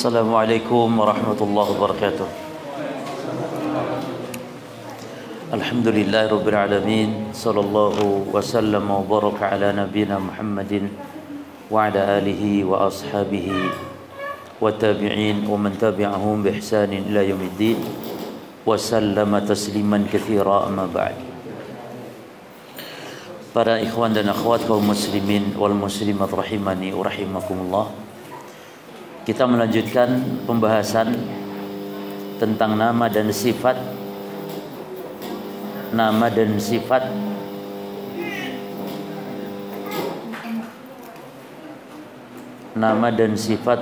Assalamualaikum warahmatullahi wabarakatuh. Alhamdulillahirabbil alamin. Sallallahu wasallam wa baraka ala nabiyyina Muhammadin wa ala alihi wa ashabihi wa tabi'in wa man tabi'ahum bi ihsanin ila yaumiddin wa sallama tasliman katsira, amma ba'd. Para ikhwan dan akhwat kaum muslimin wal muslimat rahimani wa rahimakumullah, kita melanjutkan pembahasan tentang nama dan sifat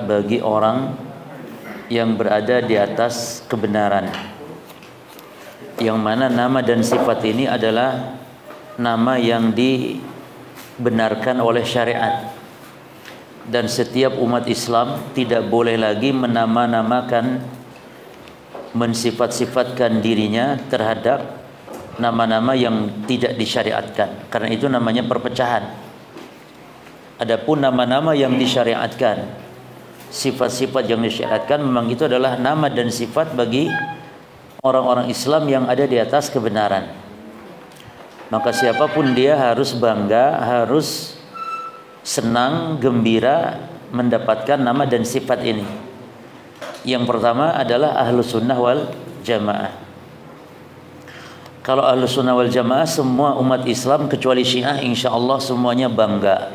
bagi orang yang berada di atas kebenaran, yang mana nama dan sifat ini adalah nama yang dibenarkan oleh syariat, dan setiap umat Islam tidak boleh lagi menama-namakan, mensifat-sifatkan dirinya terhadap nama-nama yang tidak disyariatkan, karena itu namanya perpecahan. Adapun nama-nama yang disyariatkan, sifat-sifat yang disyariatkan, memang itu adalah nama dan sifat bagi orang-orang Islam yang ada di atas kebenaran. Maka siapapun dia harus bangga, harus senang, gembira mendapatkan nama dan sifat ini. Yang pertama adalah Ahlus Sunnah wal Jamaah. Kalau Ahlus Sunnah wal Jamaah, semua umat Islam kecuali Syiah insya Allah semuanya bangga,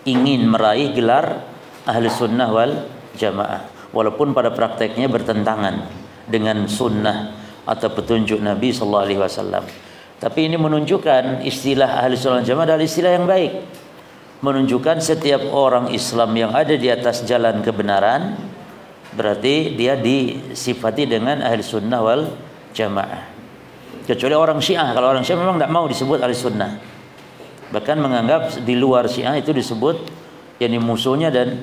ingin meraih gelar Ahlus Sunnah wal Jamaah, walaupun pada prakteknya bertentangan dengan sunnah atau petunjuk Nabi SAW. Tapi ini menunjukkan istilah Ahlus Sunnah wal Jamaah adalah istilah yang baik, menunjukkan setiap orang Islam yang ada di atas jalan kebenaran berarti dia disifati dengan Ahli Sunnah wal Jamaah. Kecuali orang Syiah. Kalau orang Syiah memang tidak mau disebut Ahli Sunnah, bahkan menganggap di luar Syiah itu disebut yakni musuhnya, dan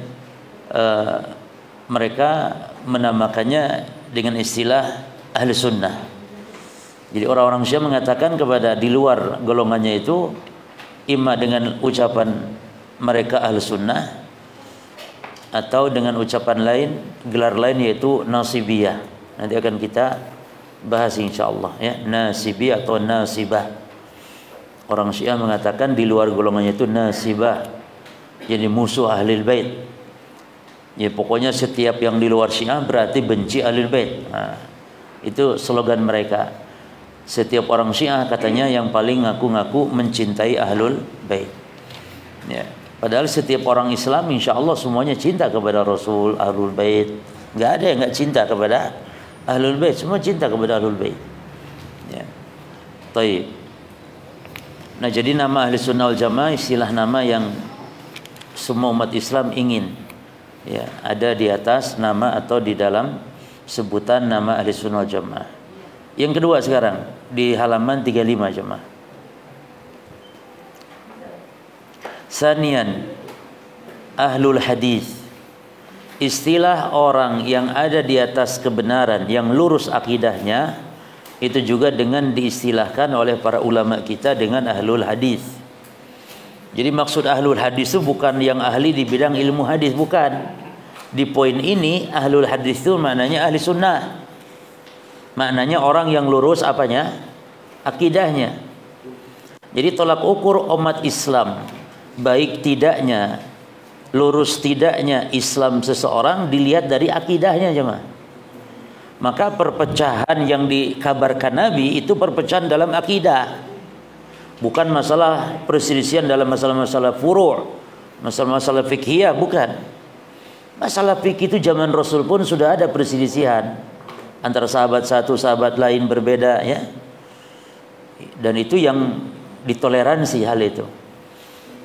mereka menamakannya dengan istilah Ahli Sunnah. Jadi orang-orang Syiah mengatakan kepada di luar golongannya itu imma dengan ucapan mereka Ahli Sunnah, atau dengan ucapan lain, gelar lain, yaitu Nasibiyah. Nanti akan kita bahas insyaallah ya, Nasibiyah atau Nasibah. Orang Syiah mengatakan di luar golongannya itu Nasibah, jadi musuh Ahlul Bait. Ya pokoknya setiap yang di luar Syiah berarti benci Ahlul Bait. Nah, itu slogan mereka. Setiap orang Syiah katanya yang paling ngaku-ngaku mencintai Ahlul Bait. Ya. Padahal setiap orang Islam insya Allah semuanya cinta kepada Rasul, Ahlul Bait. Nggak ada yang nggak cinta kepada Ahlul Bait. Semua cinta kepada Ahlul Bait. Ya. Taib. Nah, jadi nama Ahli Sunnah wal Jamaah istilah nama yang semua umat Islam ingin ya ada di atas nama atau di dalam sebutan nama Ahli Sunnah wal Jamaah. Yang kedua sekarang di halaman 35 jemaah. Sanian, Ahlul Hadis, istilah orang yang ada di atas kebenaran, yang lurus akidahnya, itu juga dengan diistilahkan oleh para ulama kita dengan Ahlul Hadis. Jadi maksud Ahlul Hadis itu bukan yang ahli di bidang ilmu hadis, bukan. Di poin ini Ahlul Hadis itu maknanya ahli sunnah. Maknanya orang yang lurus apanya? Akidahnya. Jadi tolak ukur umat Islam, baik tidaknya, lurus tidaknya Islam seseorang dilihat dari akidahnya jemaah. Maka perpecahan yang dikabarkan Nabi itu perpecahan dalam akidah. Bukan masalah perselisihan dalam masalah-masalah furu', masalah-masalah fikhiyah, bukan. Masalah fikih itu zaman Rasul pun sudah ada perselisihan antara sahabat satu sahabat lain berbeda ya, dan itu yang ditoleransi hal itu.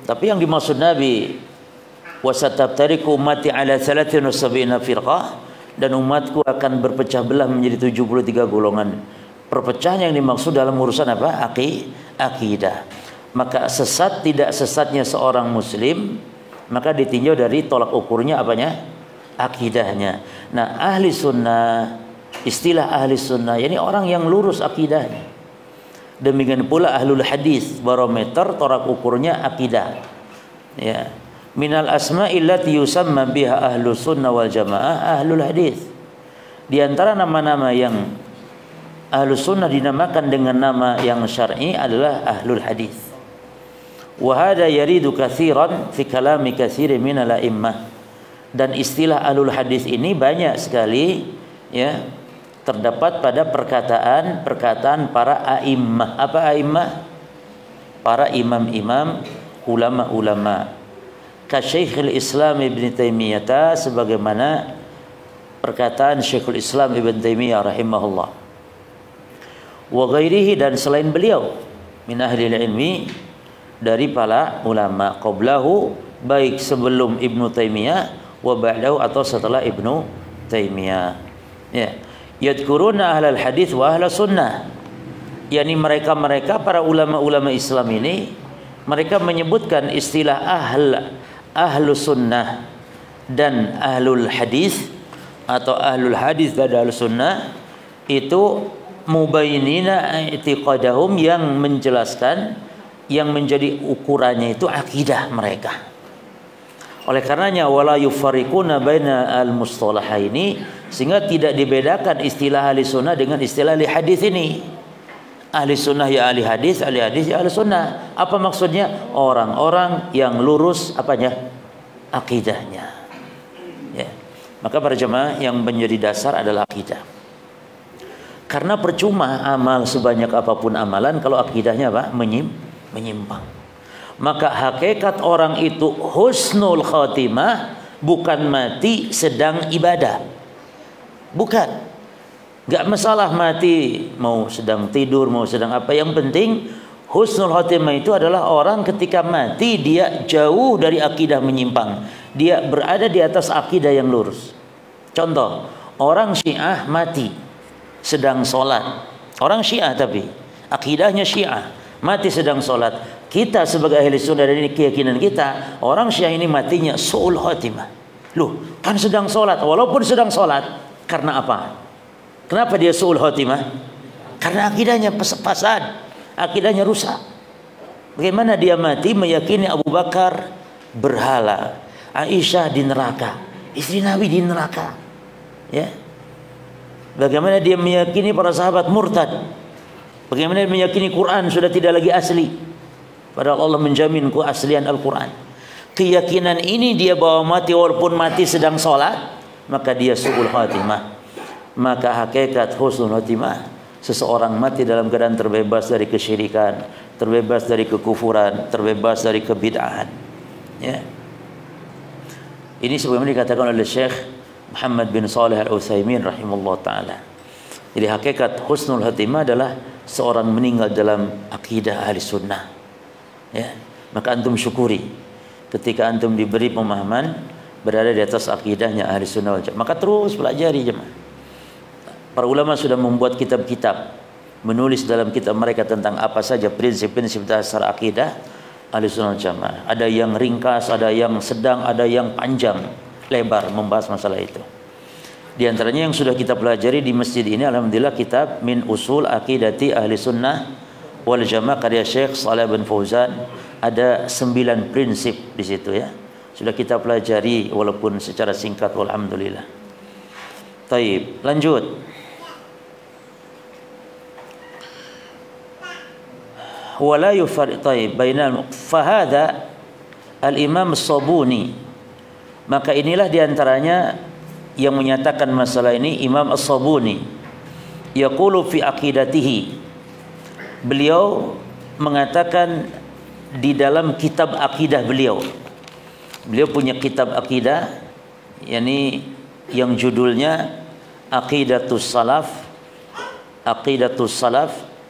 Tapi yang dimaksud Nabi wasatabtariku ummati ala 73 firqah, dan umatku akan berpecah belah menjadi 73 golongan. Perpecahan yang dimaksud dalam urusan apa? Akidah. Maka sesat tidak sesatnya seorang muslim maka ditinjau dari tolak ukurnya apanya? Akidahnya. Nah, ahli sunnah, istilah ahli sunnah, yakni orang yang lurus akidahnya. Demikian pula ahlul hadis, barometer tolak ukurnya akidah. Ya. minal asma'i allati yusamma biha ahlus sunnah wal jamaah ahlul hadis. Di antara nama-nama yang ahlus sunnah dinamakan dengan nama yang syar'i adalah ahlul hadis. Wa hada yaridu katsiran fi kalami katsirin minal a'immah. Dan istilah ahlul hadis ini banyak sekali ya terdapat pada perkataan para a'immah. Apa a'immah? Para imam-imam, ulama-ulama. Ka Syekhul Islam Ibn Taimiyah, sebagaimana perkataan Syekhul Islam Ibn Taimiyah rahimahullah. Wa ghairihi, dan selain beliau min ahli ilmi, dari para ulama qablahu, baik sebelum Ibnu Taimiyah wa ba'dahu, atau setelah Ibnu Taimiyah. Ya. Yadkuruna ahlal hadis wa ahlus sunnah. yakni mereka-mereka para ulama-ulama Islam ini, mereka menyebutkan istilah ahlus sunnah dan ahlul hadis, atau ahlul hadis dan ahlus sunnah itu mubayyinina i'tiqadahum, yang menjelaskan, yang menjadi ukurannya itu akidah mereka. Oleh karenanya wala yufarriquna baina al-mustalahaini, sehingga tidak dibedakan istilah ahli sunnah dengan istilah ahli hadis ini. Ahli sunnah ya ahli hadis ya ahli sunnah. Apa maksudnya? Orang-orang yang lurus apanya? Akidahnya. Ya. Maka para jemaah, yang menjadi dasar adalah akidah. Karena percuma amal sebanyak apapun amalan kalau akidahnya apa? Menyimpang. Maka hakikat orang itu husnul khatimah, bukan mati sedang ibadah. Bukan. Gak masalah mati mau sedang tidur, mau sedang apa. Yang penting husnul khatimah itu adalah orang ketika mati dia jauh dari akidah menyimpang. Dia berada di atas akidah yang lurus. Contoh, orang Syiah mati sedang sholat. Orang Syiah tapi akidahnya Syiah, mati sedang sholat. Kita sebagai ahli sunnah, dan ini keyakinan kita, orang Syiah ini matinya su'ul khatimah. Loh, kan sedang sholat. Walaupun sedang sholat, karena apa? Kenapa dia su'ul khatimah? Karena akidahnya fasad, akidahnya rusak. Bagaimana dia mati meyakini Abu Bakar berhala, Aisyah di neraka, istri Nabi di neraka, ya? Bagaimana dia meyakini para sahabat murtad? Bagaimana dia meyakini Quran sudah tidak lagi asli, padahal Allah menjamin keaslian Al-Quran. Keyakinan ini dia bawa mati, walaupun mati sedang sholat, maka dia su'ul khatimah. Maka hakikat husnul khatimah, seseorang mati dalam keadaan terbebas dari kesyirikan, terbebas dari kekufuran, terbebas dari kebid'ahan, ya. Ini sebagaimana dikatakan oleh Syekh Muhammad bin Shalih Al-Utsaimin rahimahullah ta'ala. Jadi hakikat husnul khatimah adalah seorang meninggal dalam akidah ahli sunnah, ya. Maka antum syukuri ketika antum diberi pemahaman berada di atas akidahnya ahli sunnah wal jamaah. Maka terus pelajari jemaah. Para ulama sudah membuat kitab-kitab, menulis dalam kitab mereka tentang apa saja prinsip-prinsip dasar akidah ahli sunnah wal jamaah. Ada yang ringkas, ada yang sedang, ada yang panjang lebar membahas masalah itu. Di antaranya yang sudah kita pelajari di masjid ini, alhamdulillah, kitab Min Usul Aqidati Ahli Sunnah wal Jamaah karya Syekh Shalih bin Fauzan. Ada 9 prinsip di situ, ya. Sudah kita pelajari walaupun secara singkat, walhamdulillah. Taib, lanjut. Wala yufarriq taib bainal fahada al-Imam As-Sabuni. Maka inilah diantaranya yang menyatakan masalah ini Imam As-Sabuni. Yaqulu fi aqidatihi, beliau mengatakan di dalam kitab akidah beliau. Beliau punya kitab akidah, yakni yang judulnya Aqidatus Salaf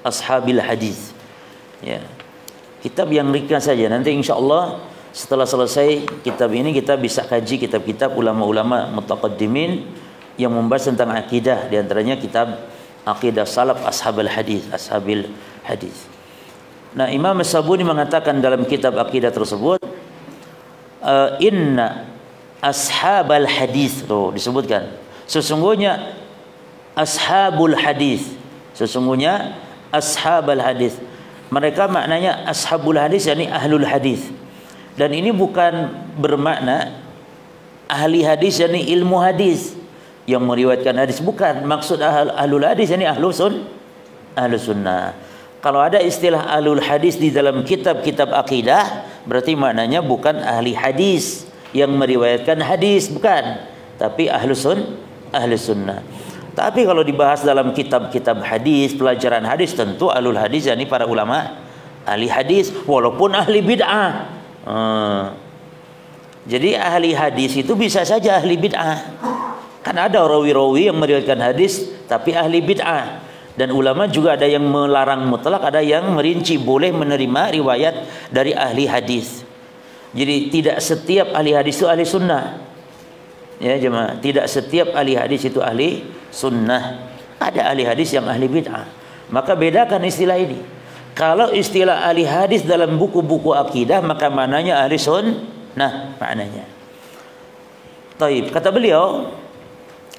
Ashabil Hadis. Ya. Kitab yang ringkas saja. Nanti insyaallah setelah selesai kitab ini kita bisa kaji kitab-kitab ulama-ulama mutaqaddimin yang membahas tentang akidah, di antaranya kitab Aqidah Salaf Ashabil Hadis. Nah, Imam As-Sabuni mengatakan dalam kitab akidah tersebut, inna ashabal hadis, tuh disebutkan, sesungguhnya ashabul hadis, sesungguhnya ashabul hadis. Mereka maknanya ashabul hadis, yakni ahlul hadis. Dan ini bukan bermakna ahli hadis yakni ilmu hadis yang meriwayatkan hadis, bukan. Maksud ahlul hadis yakni ahlus sunnah. Kalau ada istilah ahlul hadis di dalam kitab-kitab akidah, berarti maknanya bukan ahli hadis yang meriwayatkan hadis, bukan, tapi ahlus sunnah. Tapi kalau dibahas dalam kitab-kitab hadis, pelajaran hadis, tentu ahlul hadis yakni para ulama ahli hadis, walaupun ahli bid'ah. Jadi ahli hadis itu bisa saja ahli bid'ah. Kan ada rawi-rawi yang meriwayatkan hadis tapi ahli bid'ah. Dan ulama juga ada yang melarang mutlak, ada yang merinci boleh menerima riwayat dari ahli hadis. Jadi tidak setiap ahli hadis itu ahli sunnah. Ya jemaah, tidak setiap ahli hadis itu ahli sunnah. Ada ahli hadis yang ahli bid'ah. Maka bedakan istilah ini. Kalau istilah ahli hadis dalam buku-buku akidah, maka maknanya ahli sunnah maknanya. Taib, kata beliau,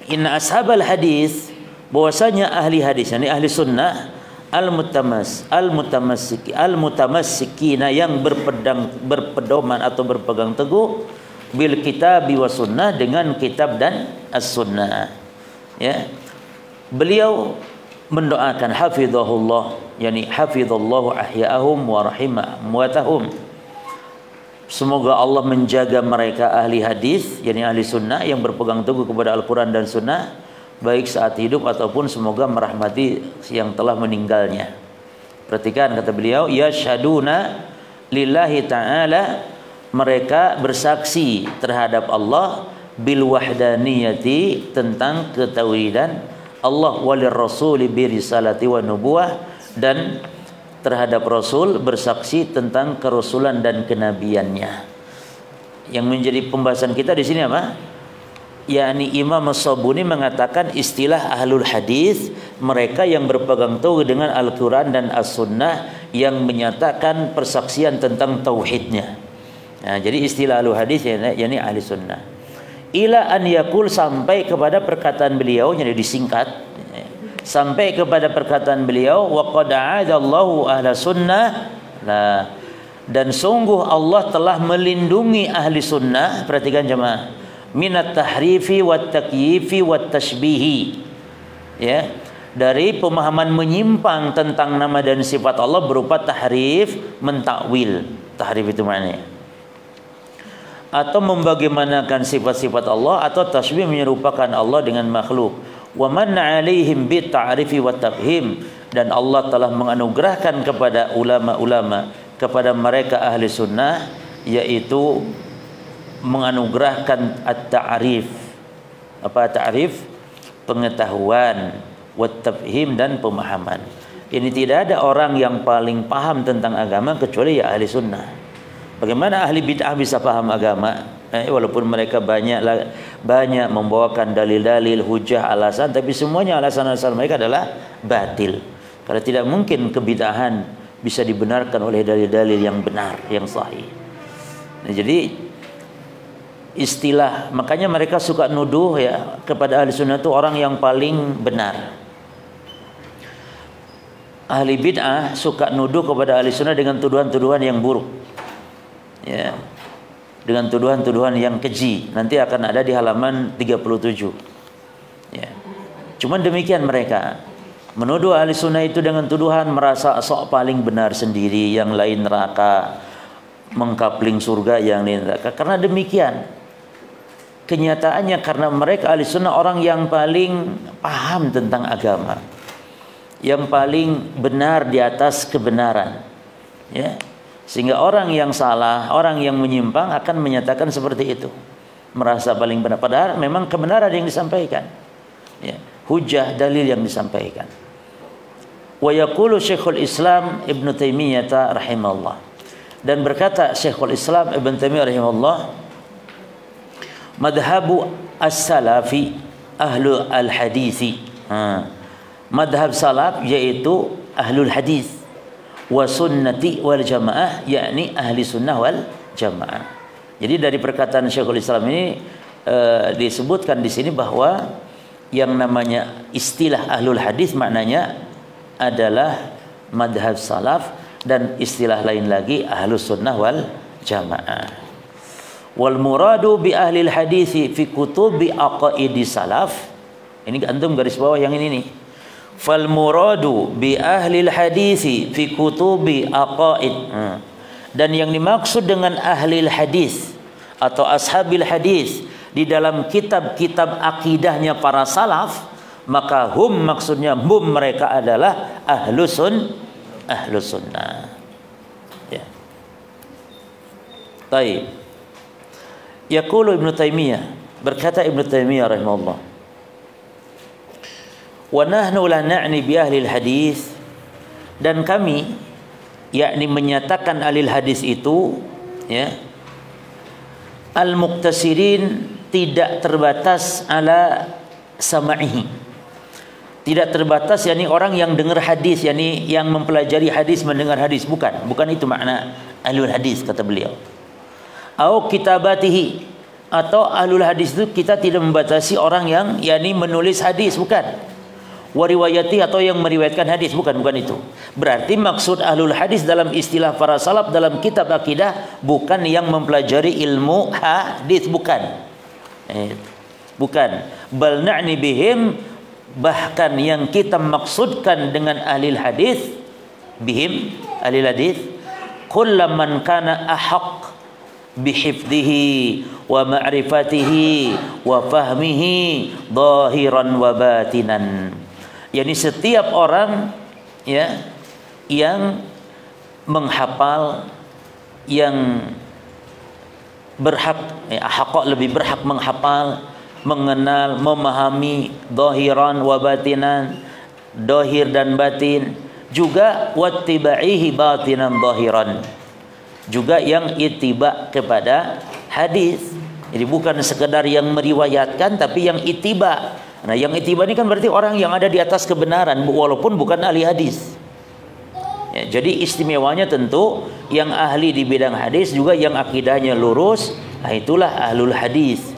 inna ashabal hadis, bahwasanya ahli hadis, yani ahli sunnah, al-mutamassikina yang berpedoman atau berpegang teguh bil kitab wa sunnah, dengan kitab dan as-sunnah. Ya. Beliau mendoakan hafizahullah, yani hafizallahu ahya'ahum wa rahimahum. Semoga Allah menjaga mereka ahli hadis, yani ahli sunnah yang berpegang teguh kepada Al-Quran dan sunnah, baik saat hidup ataupun semoga merahmati yang telah meninggalnya. Perhatikan kata beliau, yashhaduna lillahi ta'ala, mereka bersaksi terhadap Allah, bil wahdaniyati, tentang ketauhidan Allah, walir rasuli bi risalati wa nubuwah, dan terhadap Rasul bersaksi tentang kerasulan dan kenabiannya. Yang menjadi pembahasan kita di sini apa? yakni Imam As-Sabuni mengatakan istilah ahlul hadis mereka yang berpegang teguh dengan Al-Quran dan As-Sunnah yang menyatakan persaksian tentang tauhidnya. Nah, jadi istilah ahlul hadis yakni ahli sunnah. Ila an yakul, sampai kepada perkataan beliau, jadi disingkat sampai kepada perkataan beliau, wa qad a'adallahu ahla sunnah, nah, dan sungguh Allah telah melindungi ahli sunnah. Perhatikan jemaah, minat tahrifi wat takyifi wat tashbihi, ya, dari pemahaman menyimpang tentang nama dan sifat Allah berupa tahrif, mentakwil. Tahrif itu maknanya, atau membagaimanakan sifat-sifat Allah, atau tasbih, menyerupakan Allah dengan makhluk. Wa manna 'alaihim bi ta'rifi wa tafhim, dan Allah telah menganugerahkan kepada ulama-ulama, kepada mereka ahli sunnah, yaitu menganugerahkan at-ta'rif. Apa ta'rif? Pengetahuan, wa tafhim, dan pemahaman. Ini tidak ada orang yang paling paham tentang agama kecuali ya ahli sunnah. Bagaimana ahli bid'ah bisa paham agama? Walaupun mereka banyak membawakan dalil-dalil, hujah, alasan, tapi semuanya alasan-alasan mereka adalah batil. Karena tidak mungkin kebid'ahan bisa dibenarkan oleh dalil-dalil yang benar, yang sahih. Nah, jadi istilah, makanya mereka suka nuduh ya kepada ahli sunnah itu orang yang paling benar. Ahli bid'ah suka nuduh kepada ahli sunnah dengan tuduhan-tuduhan yang buruk, ya, dengan tuduhan-tuduhan yang keji. Nanti akan ada di halaman 37. Ya. Cuman demikian mereka menuduh ahli sunnah itu dengan tuduhan merasa sok paling benar sendiri, yang lain neraka, mengkapling surga yang lain neraka. Karena demikian kenyataannya, karena mereka ahli sunnah orang yang paling paham tentang agama, yang paling benar di atas kebenaran, ya. Sehingga orang yang salah, orang yang menyimpang akan menyatakan seperti itu, merasa paling benar, padahal memang kebenaran yang disampaikan, ya, hujah, dalil yang disampaikan. Wa yaqulu Syekhul Islam Ibn Taimiyah rahimahullah, dan berkata Syekhul Islam Ibn Taimiyah rahimahullah, madhabu as-salafi ahlu al-hadithi, madhab salaf yaitu ahlul hadis, wa sunnati wal jamaah, yakni ahli sunnah wal jamaah. Jadi dari perkataan Syekhul Islam ini disebutkan di sini bahwa yang namanya istilah ahlul hadis maknanya adalah madhab salaf, dan istilah lain lagi ahlus sunnah wal jamaah. Wal muradu bi ahli hadis fi kutubi aqaidi salaf. Ini antum garis bawah yang ini nih. Fal muradu bi ahli hadis fi kutubi aqaid. Dan yang dimaksud dengan ahli hadis atau ashabil hadis di dalam kitab-kitab akidahnya para salaf, maka hum maksudnya mereka adalah ahlus sunnah. Ya. Baik. Yaqulu Ibnu Taimiyah, berkata Ibnu Taimiyah rahimahullah, wa nahnu la na'ni bi ahli hadis, dan kami yakni menyatakan ahli hadis itu ya al-muqtasirin, tidak terbatas ala sama'ihi, tidak terbatas yakni orang yang dengar hadis, yakni yang mempelajari hadis, mendengar hadis, bukan itu makna ahlul hadis kata beliau. Au kitabatihi, atau ahlul hadis itu kita tidak membatasi orang yang yakni menulis hadis, bukan. Wariwayati, atau yang meriwayatkan hadis, bukan itu. Berarti maksud ahlul hadis dalam istilah para salaf dalam kitab akidah bukan yang mempelajari ilmu hadis, bukan. Bal na'ni bihim, bahkan yang kita maksudkan dengan ahli hadis, bihim ahli hadis, kullu man kana ahaq bihifdhihi wa ma'rifatihi wa fahmihi zahiran wa batinan. Yani setiap orang ya yang menghafal, yang berhak lebih berhak menghafal, mengenal, memahami zahiran wa batinan, zahir dan batin, juga wattibaihi batinan zahiran, juga yang ittiba kepada hadis. Jadi bukan sekedar yang meriwayatkan, tapi yang ittiba. Nah, yang ittiba ini kan berarti orang yang ada di atas kebenaran walaupun bukan ahli hadis. Ya, jadi istimewanya tentu yang ahli di bidang hadis juga yang akidahnya lurus, nah itulah ahlul hadis.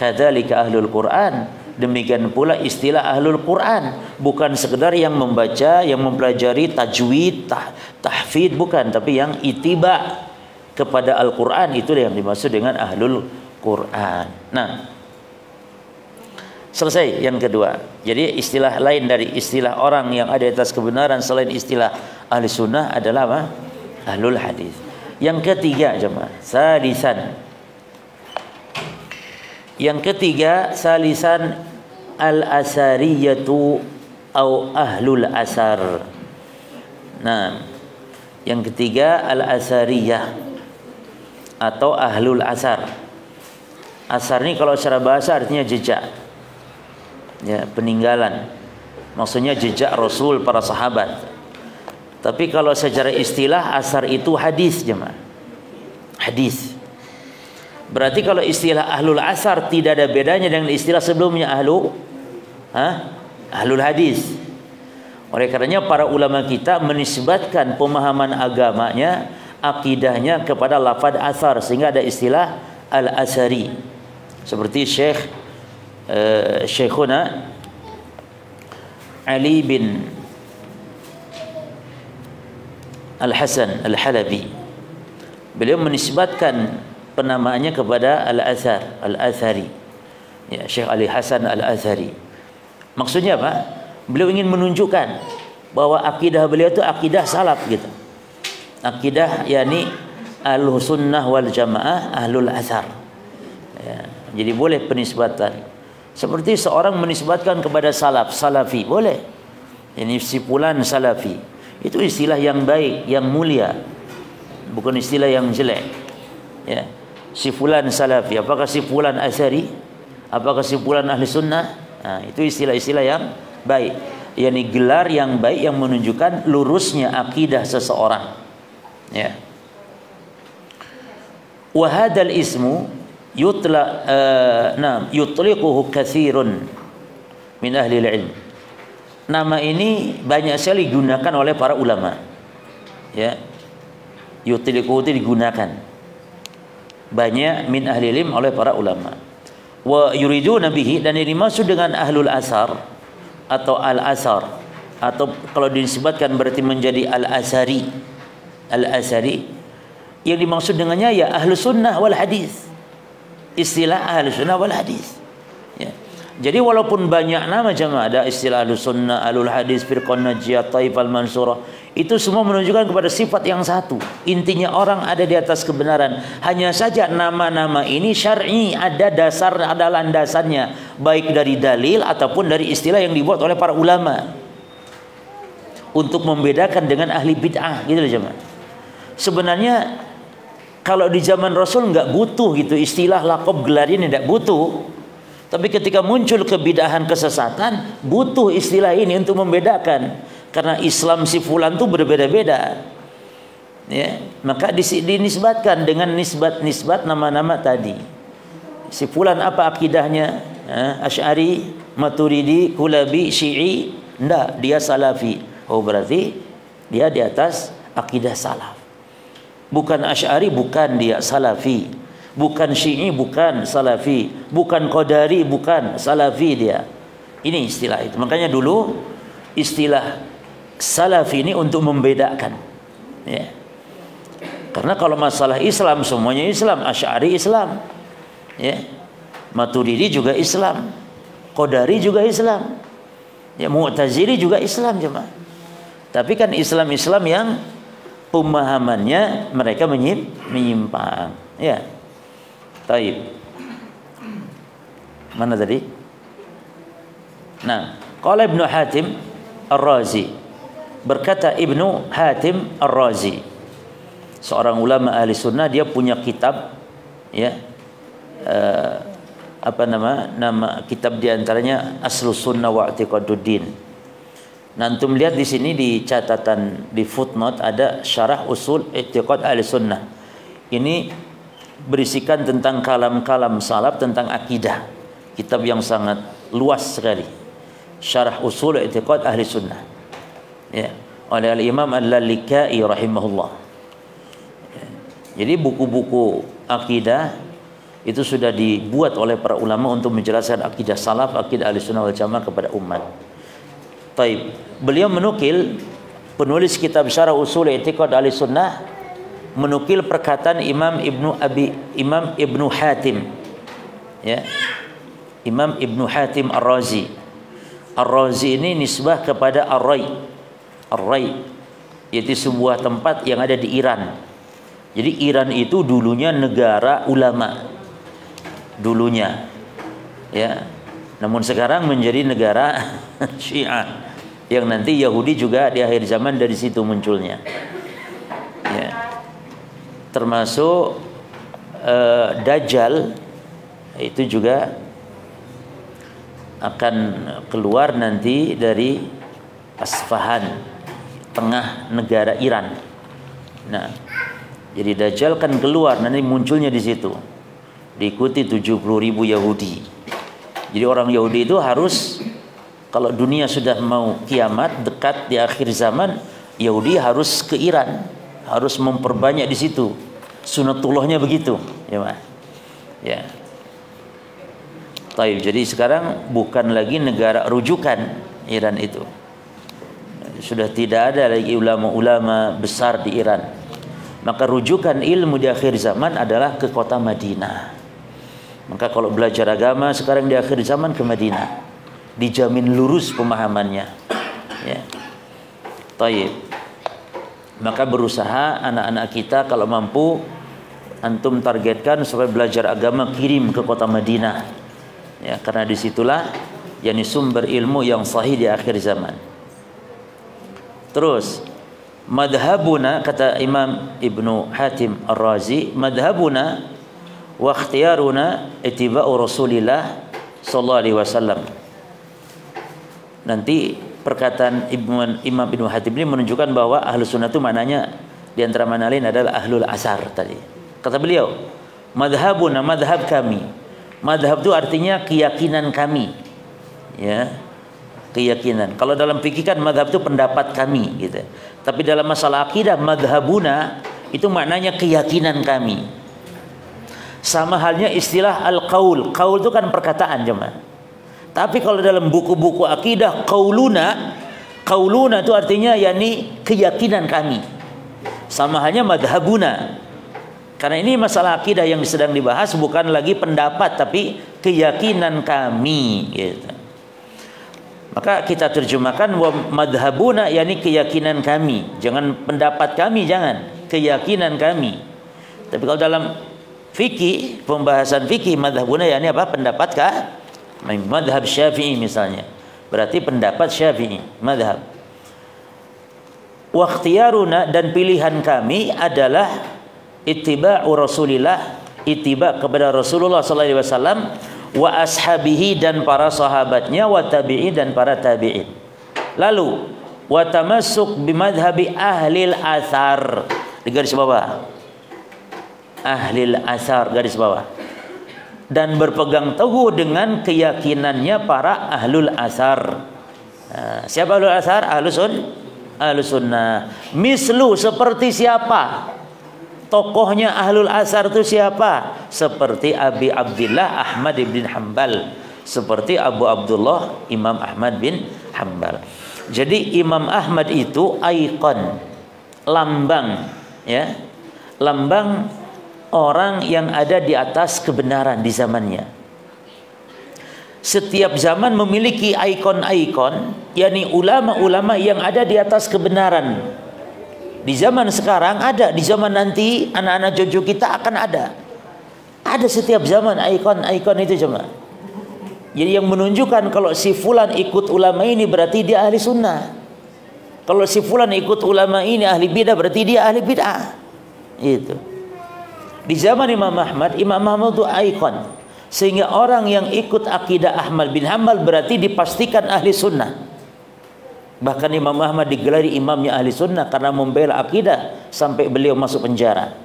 Kadzalika ahlul Quran. Demikian pula istilah ahlul Quran, bukan sekedar yang membaca, yang mempelajari tajwid, tahfidz, bukan, tapi yang ittiba kepada Al-Quran, itu yang dimaksud dengan ahlul Quran. Nah, selesai yang kedua. Jadi istilah lain dari istilah orang yang ada di atas kebenaran selain istilah ahli sunnah adalah apa? Ahlul hadis. Yang ketiga jemaah, salisan. Yang ketiga, salisan al-asariyatu au ahlul asar. Nah, yang ketiga al-asariyah atau ahlul asar. Asar ini kalau secara bahasa artinya jejak. Ya, peninggalan. Maksudnya jejak Rasul, para sahabat. Tapi kalau secara istilah asar itu hadis jemaah. Hadis. Berarti kalau istilah ahlul asar tidak ada bedanya dengan istilah sebelumnya ahlul hadis. Oleh karenanya para ulama kita menisbatkan pemahaman agamanya, akidahnya kepada lafaz asar, sehingga ada istilah al-asari. Seperti Syekhuna Ali bin Al-Hasan Al-Halabi, beliau menisbatkan penamaannya kepada al-asar, al-athari. Ya, Syekh Ali Hasan Al-Athari. Maksudnya apa? Beliau ingin menunjukkan bahwa akidah beliau itu akidah salaf gitu. Akidah yakni ahlus sunnah wal jamaah ahlul asar. Ya, jadi boleh penisbatan. Seperti seorang menisbatkan kepada salaf, salafi, boleh. Ini si fulan salafi. Itu istilah yang baik, yang mulia. Bukan istilah yang jelek. Ya. Si fulan salafi, apakah si fulan asari? Apakah si fulan ahli sunnah? Nah, itu istilah-istilah yang baik. Yani gelar yang baik yang menunjukkan lurusnya akidah seseorang. Ya. Wa hadzal ismu yutliquhu katsirun min ahli ilm. Nama ini banyak sekali digunakan oleh para ulama. Ya. Yutliquhu itu digunakan banyak min ahli ilm oleh para ulama. Wa yuriduna bihi, dan ini dimaksud dengan ahlul asar atau al-asar, atau kalau disebutkan berarti menjadi al-asari. Al-asari yang dimaksud dengannya ya ahlus sunnah wal hadis. Istilah ahlus sunnah wal hadis. Ya. Jadi walaupun banyak nama jemaah, ada istilah ahlus sunnah, ahlul hadis, firqah najiyah, taifal mansurah, itu semua menunjukkan kepada sifat yang satu. Intinya orang ada di atas kebenaran. Hanya saja nama-nama ini syar'i, ada dasar, ada landasannya, baik dari dalil ataupun dari istilah yang dibuat oleh para ulama untuk membedakan dengan ahli bid'ah, gitu loh jemaah. Sebenarnya kalau di zaman Rasul nggak butuh gitu istilah, laqab, gelar ini nggak butuh. Tapi ketika muncul kebidahan, kesesatan, butuh istilah ini untuk membedakan. Karena Islam si fulan itu berbeda-beda. Ya, maka dinisbatkan dengan nisbat nama-nama tadi. Si fulan apa akidahnya? Asy'ari, Maturidi, Kulabi, Syi'i? Enggak, dia Salafi. Oh, berarti dia di atas akidah salaf. Bukan Asy'ari, bukan dia Salafi. Bukan Syi'i, bukan Salafi. Bukan Qadari, bukan Salafi dia. Ini istilah itu. Makanya dulu istilah Salafi ini untuk membedakan. Ya. Karena kalau masalah Islam semuanya Islam. Asy'ari Islam. Ya. Maturidi juga Islam. Qadari juga Islam. Ya, Mu'tazili juga Islam jemaah. Tapi kan Islam-Islam yang pemahamannya mereka menyimpang. Ya. Taib. Mana tadi? Nah, qala Ibnu Hatim Ar-Razi. Berkata Ibnu Hatim Ar-Razi, seorang ulama ahli sunnah, dia punya kitab, ya, nama kitab diantaranya Aslus Sunnah wa I'tiqaduddin. Nah, antum lihat di sini di catatan di footnote ada Syarah Usul I'tiqad Ahli Sunnah. Ini berisikan tentang kalam-kalam salaf tentang akidah. Kitab yang sangat luas sekali. Syarah Usul I'tiqad Ahli Sunnah. Ya, oleh Al-Imam Al-Lalikai rahimahullah. Ya. Jadi buku-buku akidah itu sudah dibuat oleh para ulama untuk menjelaskan akidah salaf, akidah ahli sunnah wal jamaah kepada umat. Taib. Beliau menukil, penulis kitab Syarah Usul I'tiqad Ahli Sunnah menukil perkataan Imam Ibnu Hatim. Ya. Imam Ibnu Hatim Ar-Razi. Ar-Razi ini nisbah kepada Ar-Ray. Ar-Ray yaitu sebuah tempat yang ada di Iran. Jadi Iran itu dulunya negara ulama. Dulunya. Ya. Namun sekarang menjadi negara Syiah. Yang nanti Yahudi juga di akhir zaman dari situ munculnya. Ya. Termasuk Dajjal itu juga akan keluar nanti dari Asfahan, tengah negara Iran. Nah, jadi Dajjal kan keluar nanti munculnya di situ, diikuti 70.000 Yahudi. Jadi orang Yahudi itu harus, kalau dunia sudah mau kiamat dekat di akhir zaman, Yahudi harus ke Iran, harus memperbanyak di situ. Sunatullahnya begitu, ya Mas. Ya. Taib. Jadi sekarang bukan lagi negara rujukan Iran itu. Sudah tidak ada lagi ulama-ulama besar di Iran. Maka rujukan ilmu di akhir zaman adalah ke kota Madinah. Maka kalau belajar agama sekarang di akhir zaman ke Madinah, dijamin lurus pemahamannya. Ya. Taib. Maka berusaha anak-anak kita kalau mampu antum targetkan supaya belajar agama, kirim ke kota Madinah. Ya, karena disitulah yakni sumber ilmu yang sahih di akhir zaman. Terus madhabuna, kata Imam Ibnu Hatim Ar-Razi, madhabuna wa ikhtiyaruna ittiba'u Rasulillah sallallahu alaihi wasallam. Nanti perkataan Imam Ibnu Hatim ini menunjukkan bahwa ahlus sunnah itu maknanya di antara mana lain adalah ahlul asar tadi. Kata beliau, madhabuna, madhab kami. Madhab itu artinya keyakinan kami. Ya, keyakinan. Kalau dalam fikih kan madhab itu pendapat kami gitu. Tapi dalam masalah akidah, madhabuna itu maknanya keyakinan kami. Sama halnya istilah al-qaul. Qaul itu kan perkataan jemaah. Tapi kalau dalam buku-buku akidah, qauluna itu artinya yakni keyakinan kami. Sama halnya madhabuna. Karena ini masalah akidah yang sedang dibahas, bukan lagi pendapat tapi keyakinan kami gitu. Maka kita terjemahkan wa madhabuna, yakni keyakinan kami. Jangan pendapat kami, jangan, keyakinan kami. Tapi kalau dalam fikih, pembahasan fikih, madhabuna yakni apa? Pendapat kah? Madhab Syafi'i misalnya. Berarti pendapat Syafi'i, madhab. Wa ikhtiyaruna, dan pilihan kami adalah ittiba'u Rasulillah, ittiba kepada Rasulullah sallallahu alaihi wasallam, wa ashabihi, dan para sahabatnya, wa tabi'in, dan para tabi'in. Lalu wa tamassuk bimadhabi ahlil athar, di garis bawah, ahlil athar, garis bawah, dan berpegang teguh dengan keyakinannya para ahlul athar. Siapa ahlul athar? Ahlus sunnah. Mislu, seperti siapa? Tokohnya ahlul asar itu siapa? Seperti Abi Abdillah Ahmad bin Hanbal, seperti Abu Abdullah Imam Ahmad bin Hanbal. Jadi Imam Ahmad itu ikon, lambang, ya, lambang orang yang ada di atas kebenaran di zamannya. Setiap zaman memiliki ikon-ikon, yakni ulama-ulama yang ada di atas kebenaran. Di zaman sekarang ada, di zaman nanti anak-anak cucu kita akan ada. Ada setiap zaman ikon-ikon itu cuma. Jadi yang menunjukkan kalau si fulan ikut ulama ini berarti dia ahli sunnah. Kalau si fulan ikut ulama ini ahli bidah berarti dia ahli bid'ah. Itu. Di zaman Imam Ahmad itu ikon. Sehingga orang yang ikut akidah Ahmad bin Hanbal berarti dipastikan ahli sunnah. Bahkan Imam Ahmad digelari imamnya ahli sunnah karena membela akidah sampai beliau masuk penjara.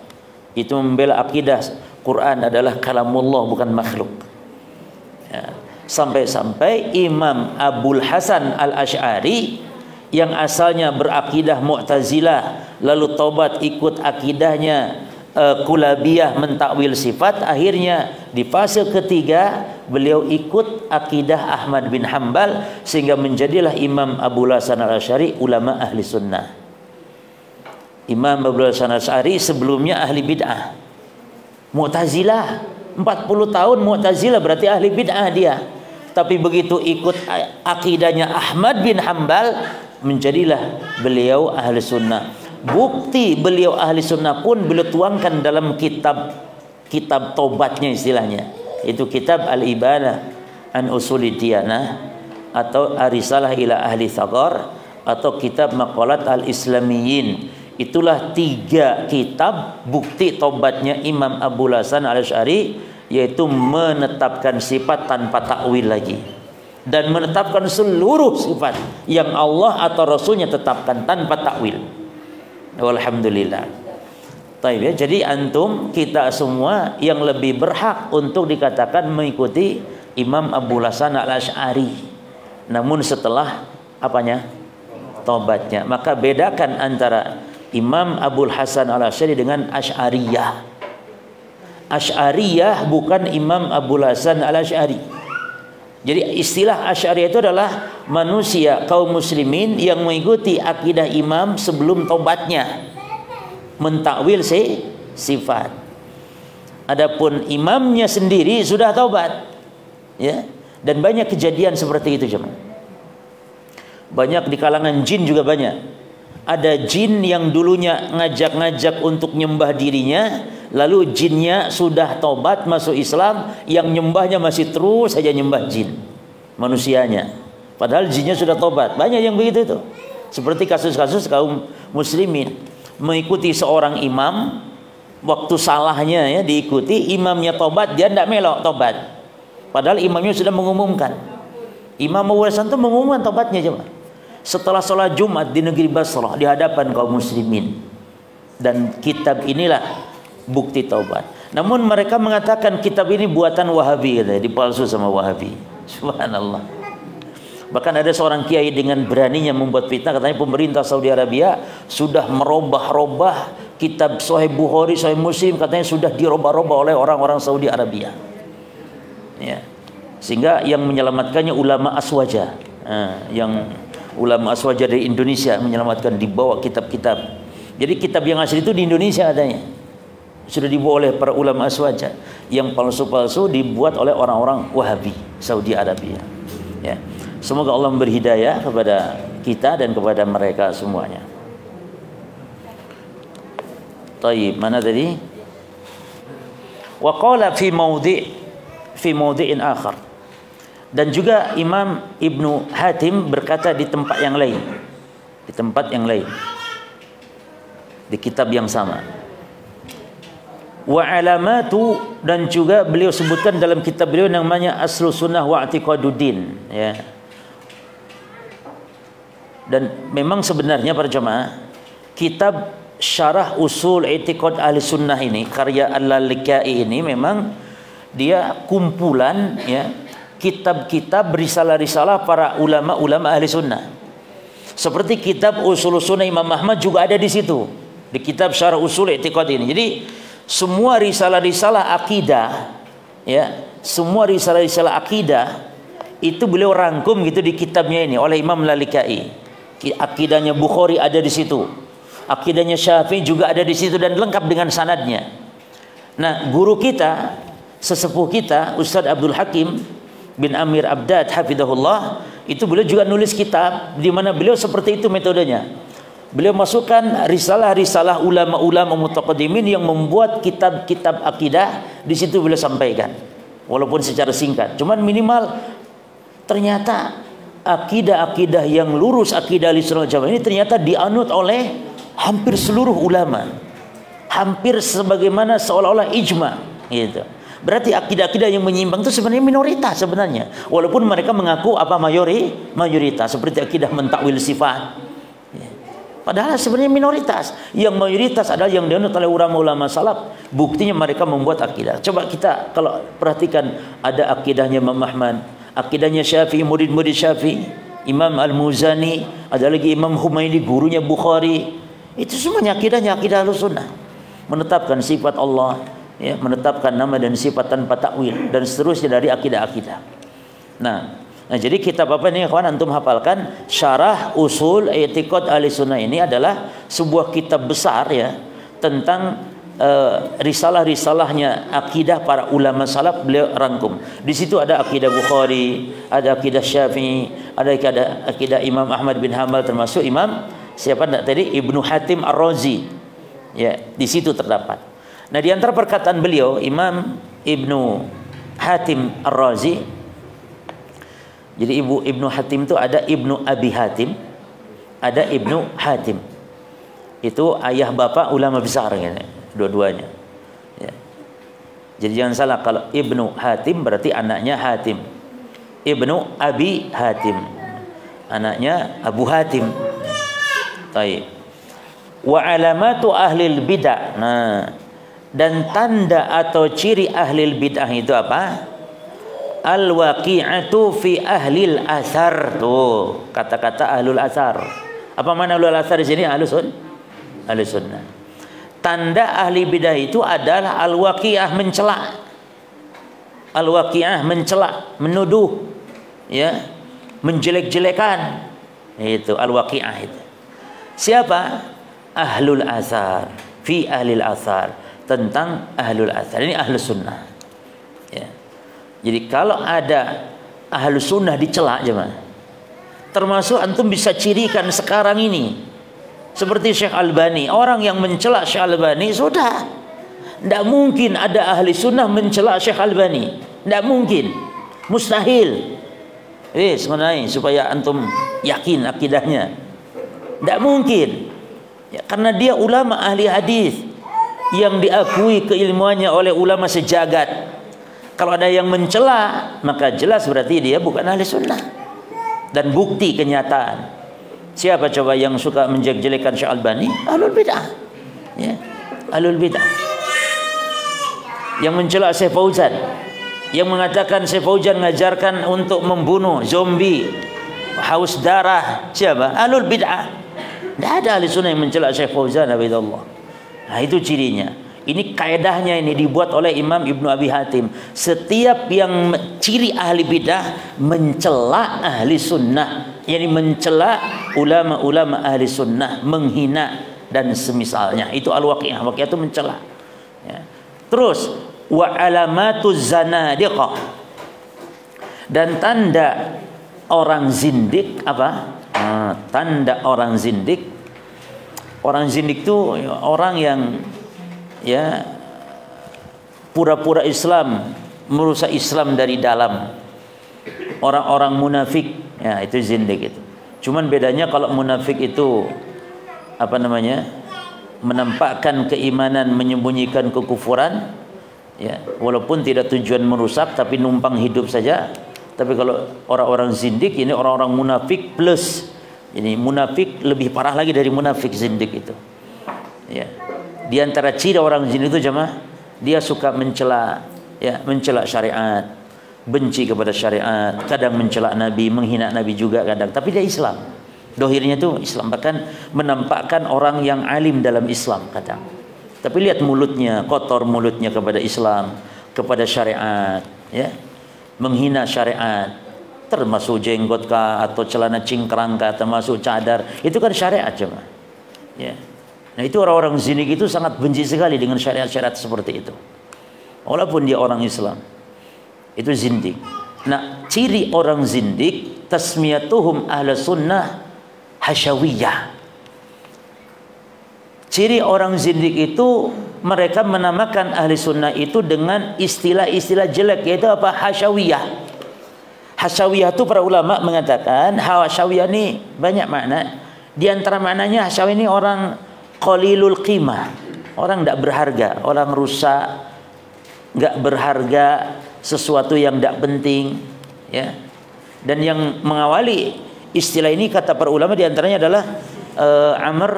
Itu membela akidah Quran adalah kalamullah, bukan makhluk. Ya. Sampai-sampai Imam Abul Hasan Al-Asy'ari yang asalnya berakidah Mu'tazilah lalu tobat ikut akidahnya Kulabiyah, mentakwil sifat, akhirnya di fase ketiga beliau ikut akidah Ahmad bin Hanbal sehingga menjadilah Imam Abul Hasan Al-Asy'ari ulama ahli sunnah. Imam Abul Hasan Al-Asy'ari sebelumnya ahli bid'ah, Mu'tazilah, 40 tahun Mu'tazilah berarti ahli bid'ah dia. Tapi begitu ikut akidahnya Ahmad bin Hanbal menjadilah beliau ahli sunnah. Bukti beliau ahli sunnah pun beliau tuangkan dalam kitab tobatnya istilahnya. Itu kitab Al-Ibanah an Usulid Diyanah, atau Arisalah ila Ahli Thaghar, atau kitab Maqalat Al-Islamiyyin. Itulah 3 kitab bukti tobatnya Imam Abul Hasan Al-Asy'ari, yaitu menetapkan sifat tanpa takwil lagi, dan menetapkan seluruh sifat yang Allah atau Rasulnya tetapkan tanpa takwil. Alhamdulillah. Taib ya. Jadi antum, kita semua yang lebih berhak untuk dikatakan mengikuti Imam Abul Hasan Al-Asy'ari. Namun setelah apanya? Tobatnya. Maka bedakan antara Imam Abul Hasan Al-Asy'ari dengan Asy'ariyah. Asy'ariyah bukan Imam Abul Hasan Al-Asy'ari. Jadi istilah Asy'ariyah itu adalah manusia kaum muslimin yang mengikuti akidah imam sebelum tobatnya, mentakwil sifat. Adapun imamnya sendiri sudah tobat, ya. Dan banyak kejadian seperti itu jemaah. Banyak di kalangan jin juga banyak. Ada jin yang dulunya ngajak-ngajak untuk nyembah dirinya, lalu jinnya sudah tobat masuk Islam, yang nyembahnya masih terus saja nyembah jin manusianya, padahal jinnya sudah tobat. Banyak yang begitu itu. Seperti kasus-kasus kaum muslimin mengikuti seorang imam, waktu salahnya ya diikuti, imamnya tobat, dia tidak melok tobat, padahal imamnya sudah mengumumkan. Imam Abul Hasan itu mengumumkan tobatnya cuma setelah sholat Jumat di negeri Basrah di hadapan kaum muslimin. Dan kitab inilah bukti taubat. Namun mereka mengatakan kitab ini buatan Wahabi, dipalsu sama Wahabi. Subhanallah. Bahkan ada seorang kiai dengan beraninya membuat fitnah, katanya pemerintah Saudi Arabia sudah merubah-rubah kitab Sahih Bukhari, Sahih Muslim, katanya sudah dirubah-rubah oleh orang-orang Saudi Arabia. Ya. Sehingga yang menyelamatkannya ulama Aswaja. Yang ulama Aswaja dari Indonesia menyelamatkan, dibawa kitab-kitab. Jadi kitab yang asli itu di Indonesia adanya. Sudah dibuat oleh para ulama aswaja. Yang palsu-palsu dibuat oleh orang-orang Wahabi Saudi Arabia. Ya. Semoga Allah memberi hidayah kepada kita dan kepada mereka semuanya. Taib, mana tadi? Wa qala fi mawdi'in akhar. Dan juga Imam Ibnu Hatim berkata di tempat yang lain. Di tempat yang lain. Di kitab yang sama. Wa alamatu, dan juga beliau sebutkan dalam kitab beliau namanya Aslu Sunnah wa I'tiqaduddin, ya. Dan memang sebenarnya para jemaah, kitab Syarah Usul I'tiqad Ahli Sunnah ini karya Al-Lalikai ini memang dia kumpulan, ya, kitab-kitab risalah-risalah para ulama-ulama ahli sunnah. Seperti kitab Usul Sunnah Imam Ahmad juga ada di situ, di kitab Syarah Usul I'tiqad ini. Jadi semua risalah-risalah akidah, ya, semua risalah-risalah akidah itu beliau rangkum gitu di kitabnya ini oleh Imam Lalikai. Akidahnya Bukhari ada di situ, akidahnya Syafi'i juga ada di situ, dan lengkap dengan sanadnya. Nah, guru kita, sesepuh kita, Ustadz Abdul Hakim bin Amir Abdad hafidhahullah, itu beliau juga nulis kitab di mana beliau seperti itu metodenya. Beliau masukkan risalah-risalah ulama-ulama mutaqaddimin yang membuat kitab-kitab akidah, di situ beliau sampaikan. Walaupun secara singkat, cuman minimal ternyata akidah-akidah yang lurus, akidah Ahlussunnah wal Jamaah ini ternyata dianut oleh hampir seluruh ulama. Hampir sebagaimana seolah-olah ijma, gitu. Berarti akidah-akidah yang menyimpang itu sebenarnya minoritas sebenarnya. Walaupun mereka mengaku apa mayoritas, seperti akidah mentakwil sifat. Padahal sebenarnya minoritas. Yang mayoritas adalah yang dianut oleh ulama-ulama salaf. Buktinya mereka membuat akidah. Coba kita kalau perhatikan, ada akidahnya Imam Ahmad, akidahnya Syafi'i, murid-murid Syafi'i, Imam Al-Muzani, ada lagi Imam Humaidi, gurunya Bukhari. Itu semuanya akidahnya akidah Ahlussunnah. Menetapkan sifat Allah, ya, menetapkan nama dan sifat tanpa takwil, dan seterusnya dari akidah-akidah. Nah, jadi kitab apa ini kawan antum hafalkan? Syarah Usul I'tiqad Ahlussunnah ini adalah sebuah kitab besar, ya, tentang risalah-risalahnya akidah para ulama salaf, beliau rangkum. Di situ ada akidah Bukhari, ada akidah Syafi'i, ada akidah Imam Ahmad bin Hanbal, termasuk Imam siapa tadi? Ibnu Hatim Ar-Razi. Ya, di situ terdapat. Nah, di antara perkataan beliau Imam Ibnu Hatim Ar-Razi, jadi Ibnu Hatim itu ada Ibnu Abi Hatim, ada Ibnu Hatim. Itu ayah bapak ulama besar, gitu, dua-duanya. Ya. Jadi jangan salah, kalau Ibnu Hatim berarti anaknya Hatim. Ibnu Abi Hatim, anaknya Abu Hatim. Baik. Wa alamatu ahlil bid'ah. Nah, dan tanda atau ciri ahlil bid'ah itu apa? Al-waqi'atu fi ahlil asar. Tuh, kata-kata ahlul asar. Apa mana ahlul asar di sini? Ahlus sunnah. Tanda ahli bidah itu adalah al-waqi'ah, mencela. Al-waqi'ah mencela, menuduh, ya, menjelek-jelekan. Itu al-waqi'ah itu. Siapa? Ahlul asar. Fi ahlil asar. Tentang ahlul asar. Ini ahlus sunnah. Ya. Jadi kalau ada ahlus sunnah dicela, jemaah, termasuk antum bisa cirikan sekarang ini, seperti Syekh Albani. Orang yang mencela Syekh Albani, sudah, tidak mungkin ada ahli sunnah mencela Syekh Albani. Tidak mungkin, mustahil. Sebenarnya supaya antum yakin akidahnya, tidak mungkin, ya, karena dia ulama ahli hadis yang diakui keilmuannya oleh ulama sejagat. Kalau ada yang mencela, maka jelas berarti dia bukan ahli sunnah. Dan bukti kenyataan. Siapa coba yang suka menjelek-jelekan Syekh Albani? Ahlul bid'ah. Ya, ahlul bid'ah. Yang mencela Syekh Fauzan, yang mengatakan Syekh Fauzan mengajarkan untuk membunuh zombie, haus darah, siapa? Ahlul bid'ah. Tidak ada ahli sunnah yang mencela Syekh Fauzan, abidallah. Nah, itu cirinya. Ini kaedahnya, ini dibuat oleh Imam Ibnu Abi Hatim. Setiap yang ciri ahli bidah mencela ahli sunnah, yakni mencela ulama-ulama ahli sunnah, menghina dan semisalnya. Itu al-waqi'ah. Waqi'ah itu mencela. Ya. Terus wa alamatuz zanadiqah, dan tanda orang zindik apa? Tanda orang zindik. Orang zindik itu orang yang ya pura-pura Islam, merusak Islam dari dalam. Orang-orang munafik, ya itu zindik itu. Cuman bedanya kalau munafik itu apa namanya? Menampakkan keimanan, menyembunyikan kekufuran, ya, walaupun tidak tujuan merusak tapi numpang hidup saja. Tapi kalau orang-orang zindik ini orang-orang munafik plus. Jadi munafik lebih parah lagi dari munafik zindik itu. Ya. Di antara ciri orang zindik itu jemaah, dia suka mencela, ya, mencela syariat, benci kepada syariat, kadang mencela Nabi, menghina Nabi juga kadang. Tapi dia Islam. Dohirnya itu Islam, bahkan menampakkan orang yang alim dalam Islam kadang. Tapi lihat mulutnya, kotor mulutnya kepada Islam, kepada syariat, ya. Menghina syariat, termasuk jenggot kah atau celana cingkrang kah, termasuk cadar, itu kan syariat cuma. Ya. Nah, itu orang-orang zindik itu sangat benci sekali dengan syariat-syariat seperti itu. Walaupun dia orang Islam. Itu zindik. Nah, ciri orang zindik tasmiyatuhum ahla sunnah hasyawiyah. Ciri orang zindik itu mereka menamakan ahli sunnah itu dengan istilah-istilah jelek, yaitu apa? Hasyawiyah. Hasyawiyah itu para ulama mengatakan hasyawiyah ini banyak makna. Di antara maknanya hasyawiyah ini orang qalilul qimah, orang tidak berharga, orang rusak, nggak berharga, sesuatu yang tidak penting, ya. Dan yang mengawali istilah ini kata para ulama diantaranya adalah Amr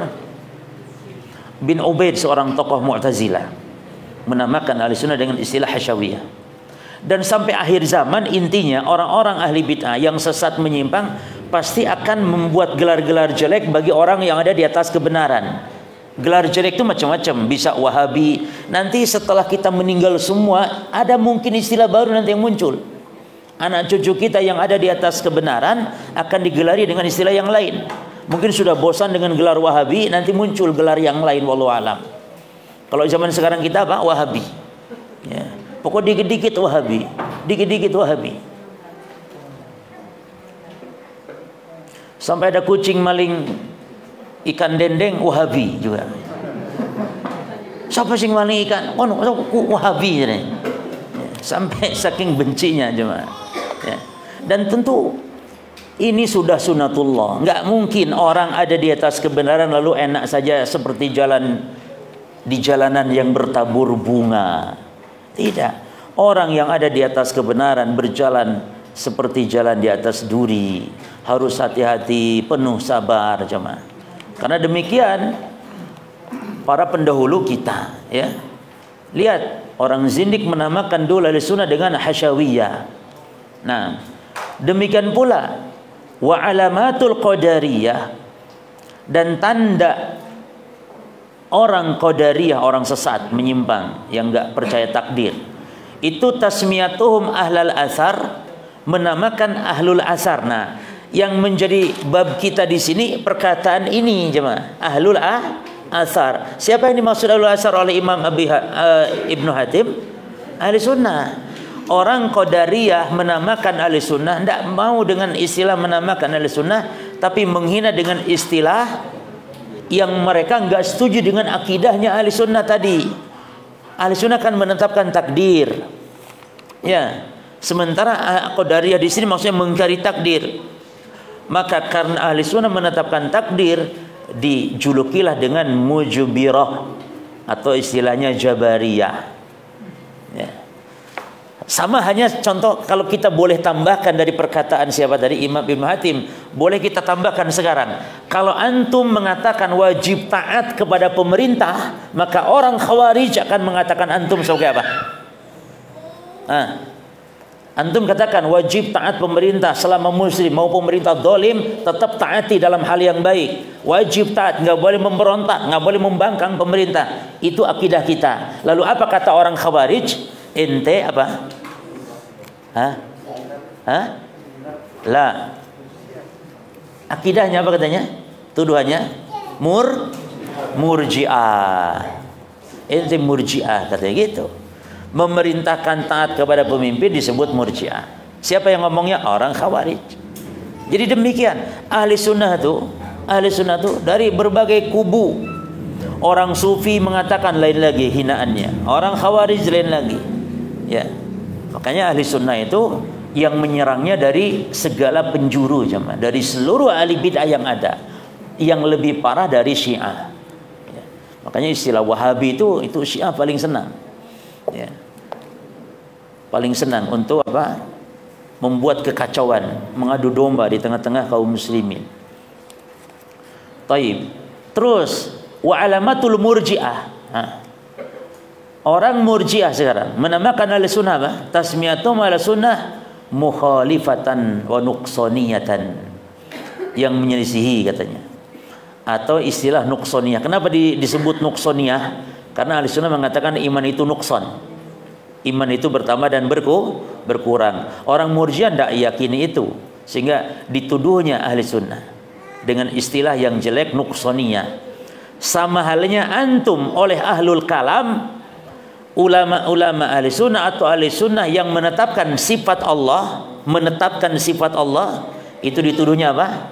bin Ubaid, seorang tokoh Mu'tazilah, menamakan ahli sunnah dengan istilah hasyawiyah. Dan sampai akhir zaman intinya orang-orang ahli bid'ah yang sesat menyimpang pasti akan membuat gelar-gelar jelek bagi orang yang ada di atas kebenaran. Gelar jelek itu macam-macam, bisa Wahabi. Nanti setelah kita meninggal semua, ada mungkin istilah baru nanti yang muncul. Anak cucu kita yang ada di atas kebenaran akan digelari dengan istilah yang lain. Mungkin sudah bosan dengan gelar Wahabi, nanti muncul gelar yang lain, wallahu alam. Kalau zaman sekarang kita apa? Wahabi. Ya. Pokok dikit-dikit Wahabi, dikit-dikit Wahabi. Sampai ada kucing maling ikan dendeng, Wahabi juga. Siapa sing maling ikan? Wahabi. Sampai saking bencinya jemaah. Ya. Dan tentu ini sudah sunatullah. Nggak mungkin orang ada di atas kebenaran lalu enak saja seperti jalan di jalanan yang bertabur bunga. Tidak. Orang yang ada di atas kebenaran berjalan seperti jalan di atas duri. Harus hati-hati, penuh sabar jemaah. Karena demikian para pendahulu kita, ya. Lihat, orang zindik menamakan dulu ahli sunnah dengan hasyawiyah. Nah, demikian pula wa alamatul qadariyah, dan tanda orang qadariyah, orang sesat, menyimpang, yang enggak percaya takdir. Itu tasmiyatuhum ahlal asar, menamakan ahlul asar. Nah, yang menjadi bab kita di sini perkataan ini jemaah, ahlul asar. Siapa yang dimaksud ahlul asar oleh Imam Ibnu Hatim? Ahli sunnah. Orang qadariyah menamakan ahli sunnah, tidak mau dengan istilah menamakan ahli sunnah, tapi menghina dengan istilah yang mereka enggak setuju dengan akidahnya ahli sunnah tadi. Ahli sunnah kan menetapkan takdir, ya. Sementara qadariyah di sini maksudnya mengingkari takdir. Maka karena ahli sunnah menetapkan takdir, dijulukilah dengan mujbirah atau istilahnya jabariyah, ya. Sama hanya contoh, kalau kita boleh tambahkan dari perkataan siapa tadi, Imam Ibnu Hatim, boleh kita tambahkan sekarang. Kalau antum mengatakan wajib taat kepada pemerintah, maka orang Khawarij akan mengatakan antum sebagai apa? Antum katakan wajib taat pemerintah selama muslim, mau pemerintah zalim tetap taati dalam hal yang baik. Wajib taat, nggak boleh memberontak, nggak boleh membangkang pemerintah. Itu akidah kita. Lalu apa kata orang Khawarij? Ente apa? La. Akidahnya apa katanya? Tuduhannya murji'ah. Ente murji'ah katanya gitu. memerintahkan taat kepada pemimpin disebut murji'ah. Siapa yang ngomongnya? Orang khawarij. Jadi demikian, ahli sunnah tuh dari berbagai kubu. Orang sufi mengatakan lain lagi hinaannya, orang khawarij lain lagi. Ya, makanya ahli sunnah itu yang menyerangnya dari segala penjuru jemaah, dari seluruh ahli bid'ah yang ada, yang lebih parah dari Syiah. Ya. Makanya istilah Wahabi itu Syiah paling senang. Ya. Paling senang untuk apa? Membuat kekacauan, mengadu domba di tengah-tengah kaum muslimin. Taib. Terus wa alamatul murji'ah. Orang murji'ah sekarang menamakan ahli sunnah apa? Tasmiyatum ahli sunnah mukhalifatan wa nuqsaniyatan, yang menyelisihi katanya. Atau istilah nuqsaniyah. Kenapa disebut nuqsaniyah? Karena ahli sunnah mengatakan iman itu nuqsan. Iman itu bertambah dan berkurang. Orang murji'ah tidak yakini itu, sehingga dituduhnya ahli sunnah dengan istilah yang jelek, nuqsaniyah. Sama halnya antum oleh ahlul kalam, ulama-ulama ahli sunnah atau ahli sunnah yang menetapkan sifat Allah, itu dituduhnya apa?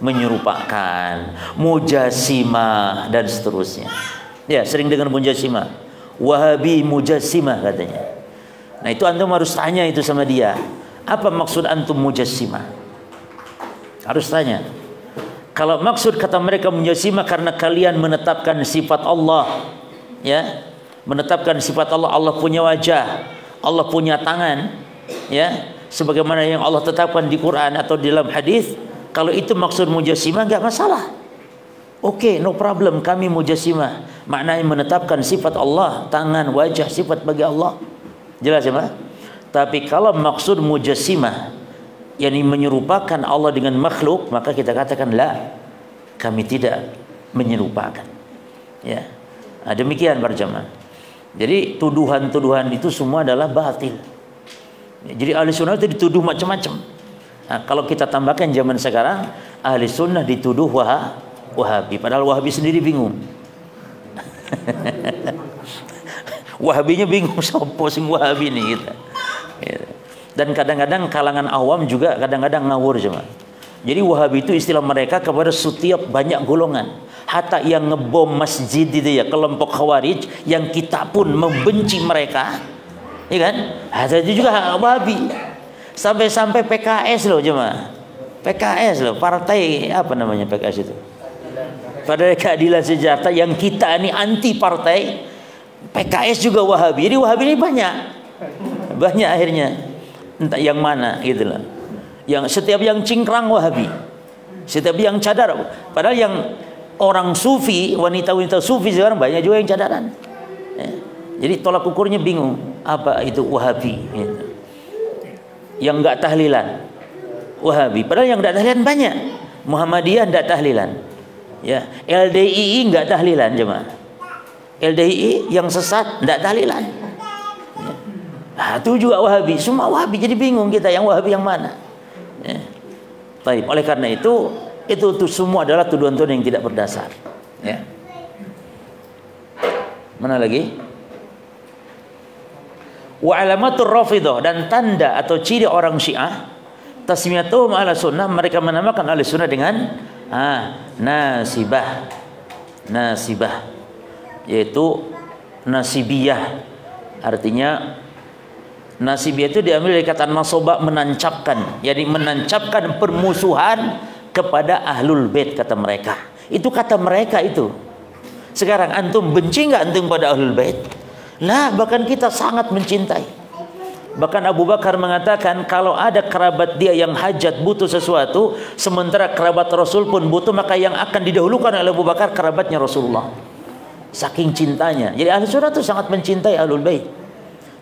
Menyerupakan, mujassimah dan seterusnya. Ya, sering dengar mujassimah. Wahabi mujassimah katanya. Nah, itu antum harus tanya itu sama dia. Apa maksud antum mujassimah? Harus tanya. Kalau maksud kata mereka mujassimah karena kalian menetapkan sifat Allah, ya, menetapkan sifat Allah, Allah punya wajah, Allah punya tangan, ya, sebagaimana yang Allah tetapkan di Quran atau di dalam hadis. Kalau itu maksud mujassimah, enggak masalah. Oke, no problem, kami mujassimah. Maknanya menetapkan sifat Allah, tangan, wajah, sifat bagi Allah. Jelas ya, Pak? Tapi kalau maksud mujassimah, yakni menyerupakan Allah dengan makhluk, maka kita katakan la, kami tidak menyerupakan. Ya, nah, demikian para jamaah. Jadi tuduhan-tuduhan itu semua adalah batil. Jadi ahli sunnah itu dituduh macam-macam. Nah, kalau kita tambahkan zaman sekarang, ahli sunnah dituduh Wahabi, padahal Wahabi sendiri bingung. Wahabinya bingung, sopo sing Wahabi nih kita. Dan kadang-kadang kalangan awam juga kadang-kadang ngawur cuma. Jadi Wahabi itu istilah mereka kepada setiap banyak golongan. Hatta yang ngebom masjid itu ya, kelompok Khawarij yang kita pun membenci mereka, ya kan? Hatta itu juga Wahabi. Sampai-sampai PKS loh cuma. PKS loh, partai apa namanya PKS itu? Pada Keadilan Sejahtera yang kita ini anti partai, PKS juga Wahabi. Jadi Wahabi ini banyak akhirnya, entah yang mana gitu loh. Yang setiap yang cingkrang Wahabi, setiap yang cadar. Padahal yang orang sufi, wanita-wanita sufi sekarang banyak juga yang cadaran. Ya. Jadi tolak ukurnya bingung, apa itu Wahabi? Gitu. Yang enggak tahlilan Wahabi. Padahal yang enggak tahlilan banyak. Muhammadiyah enggak tahlilan. Ya, LDII enggak tahlilan jemaah. LDII yang sesat enggak tahlilan. Ya. Nah, itu juga Wahabi, semua Wahabi, jadi bingung kita yang Wahabi yang mana. Ya. Baik, oleh karena itu semua adalah tuduhan-tuduhan yang tidak berdasar. Ya. Mana lagi? Wa alamatur Rafidhah, dan tanda atau ciri orang Syiah, tasmiyatuhum ala sunnah, mereka menamakan ahli sunnah dengan nasibah, yaitu nasibiyah. Artinya nasibiyah itu diambil dari kata nasoba, menancapkan, jadi menancapkan permusuhan kepada ahlul bait, kata mereka. Itu kata mereka itu. Sekarang antum benci nggak antum pada ahlul bait? Lah, bahkan kita sangat mencintai. Bahkan Abu Bakar mengatakan kalau ada kerabat dia yang hajat butuh sesuatu, sementara kerabat Rasul pun butuh, maka yang akan didahulukan oleh Abu Bakar kerabatnya Rasulullah. Saking cintanya. Jadi ahli sunnah itu sangat mencintai ahlul bait.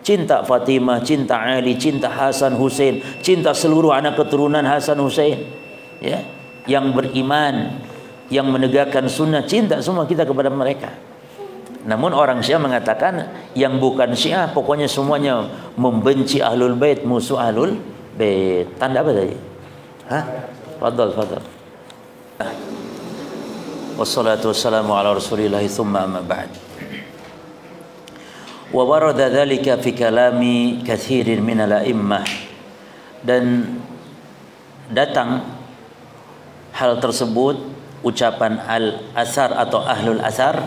Cinta Fatimah, cinta Ali, cinta Hasan Hussein, cinta seluruh anak keturunan Hasan Hussein. Ya, yang beriman, yang menegakkan sunnah, cinta semua kita kepada mereka. Namun orang Syiah mengatakan yang bukan Syiah pokoknya semuanya membenci ahlul bait, musuh ahlul bait. Tanda apa tadi? Hah? Fadal. Wassalatu wassalamu ala Rasulillah tsumma amma ba'd. Wa warada dzalika fi kalami katsirin minal a'immah, dan datang hal tersebut, ucapan al-asar atau ahlul asar,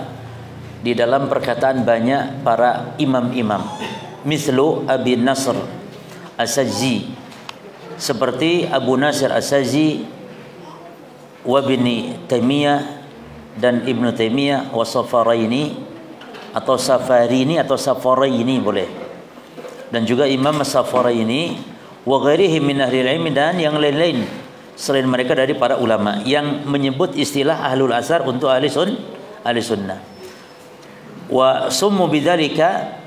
di dalam perkataan banyak para imam-imam. Mislu Abi Nasr As-Sajzi, seperti Abu Nasr As-Sajzi, wa Ibnu Taimiyah dan Ibnu Taimiyah, wa Safaraini atau Safarini atau Safaraini boleh, dan juga Imam Safaraini, wa ghairihi min ahli ilmi, dan yang lain-lain selain mereka dari para ulama yang menyebut istilah ahlul asar untuk ahli sunnah. Wa summu bidzalika,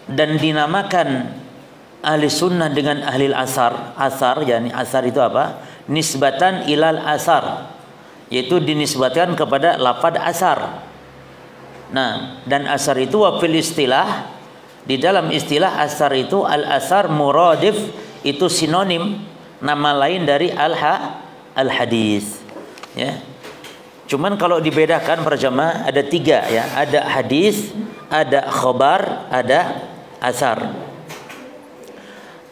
dan dinamakan ahli sunnah dengan ahli asar. Asar, yakni asar itu apa? Nisbatan ilal asar, yaitu dinisbatkan kepada lafaz asar. Nah, dan asar itu wa fil istilah, di dalam istilah asar itu al-asar muradif, itu sinonim, nama lain dari al-hadis, ya. Cuman kalau dibedakan para jamaah ada 3 ya, ada hadis, ada khobar, ada asar.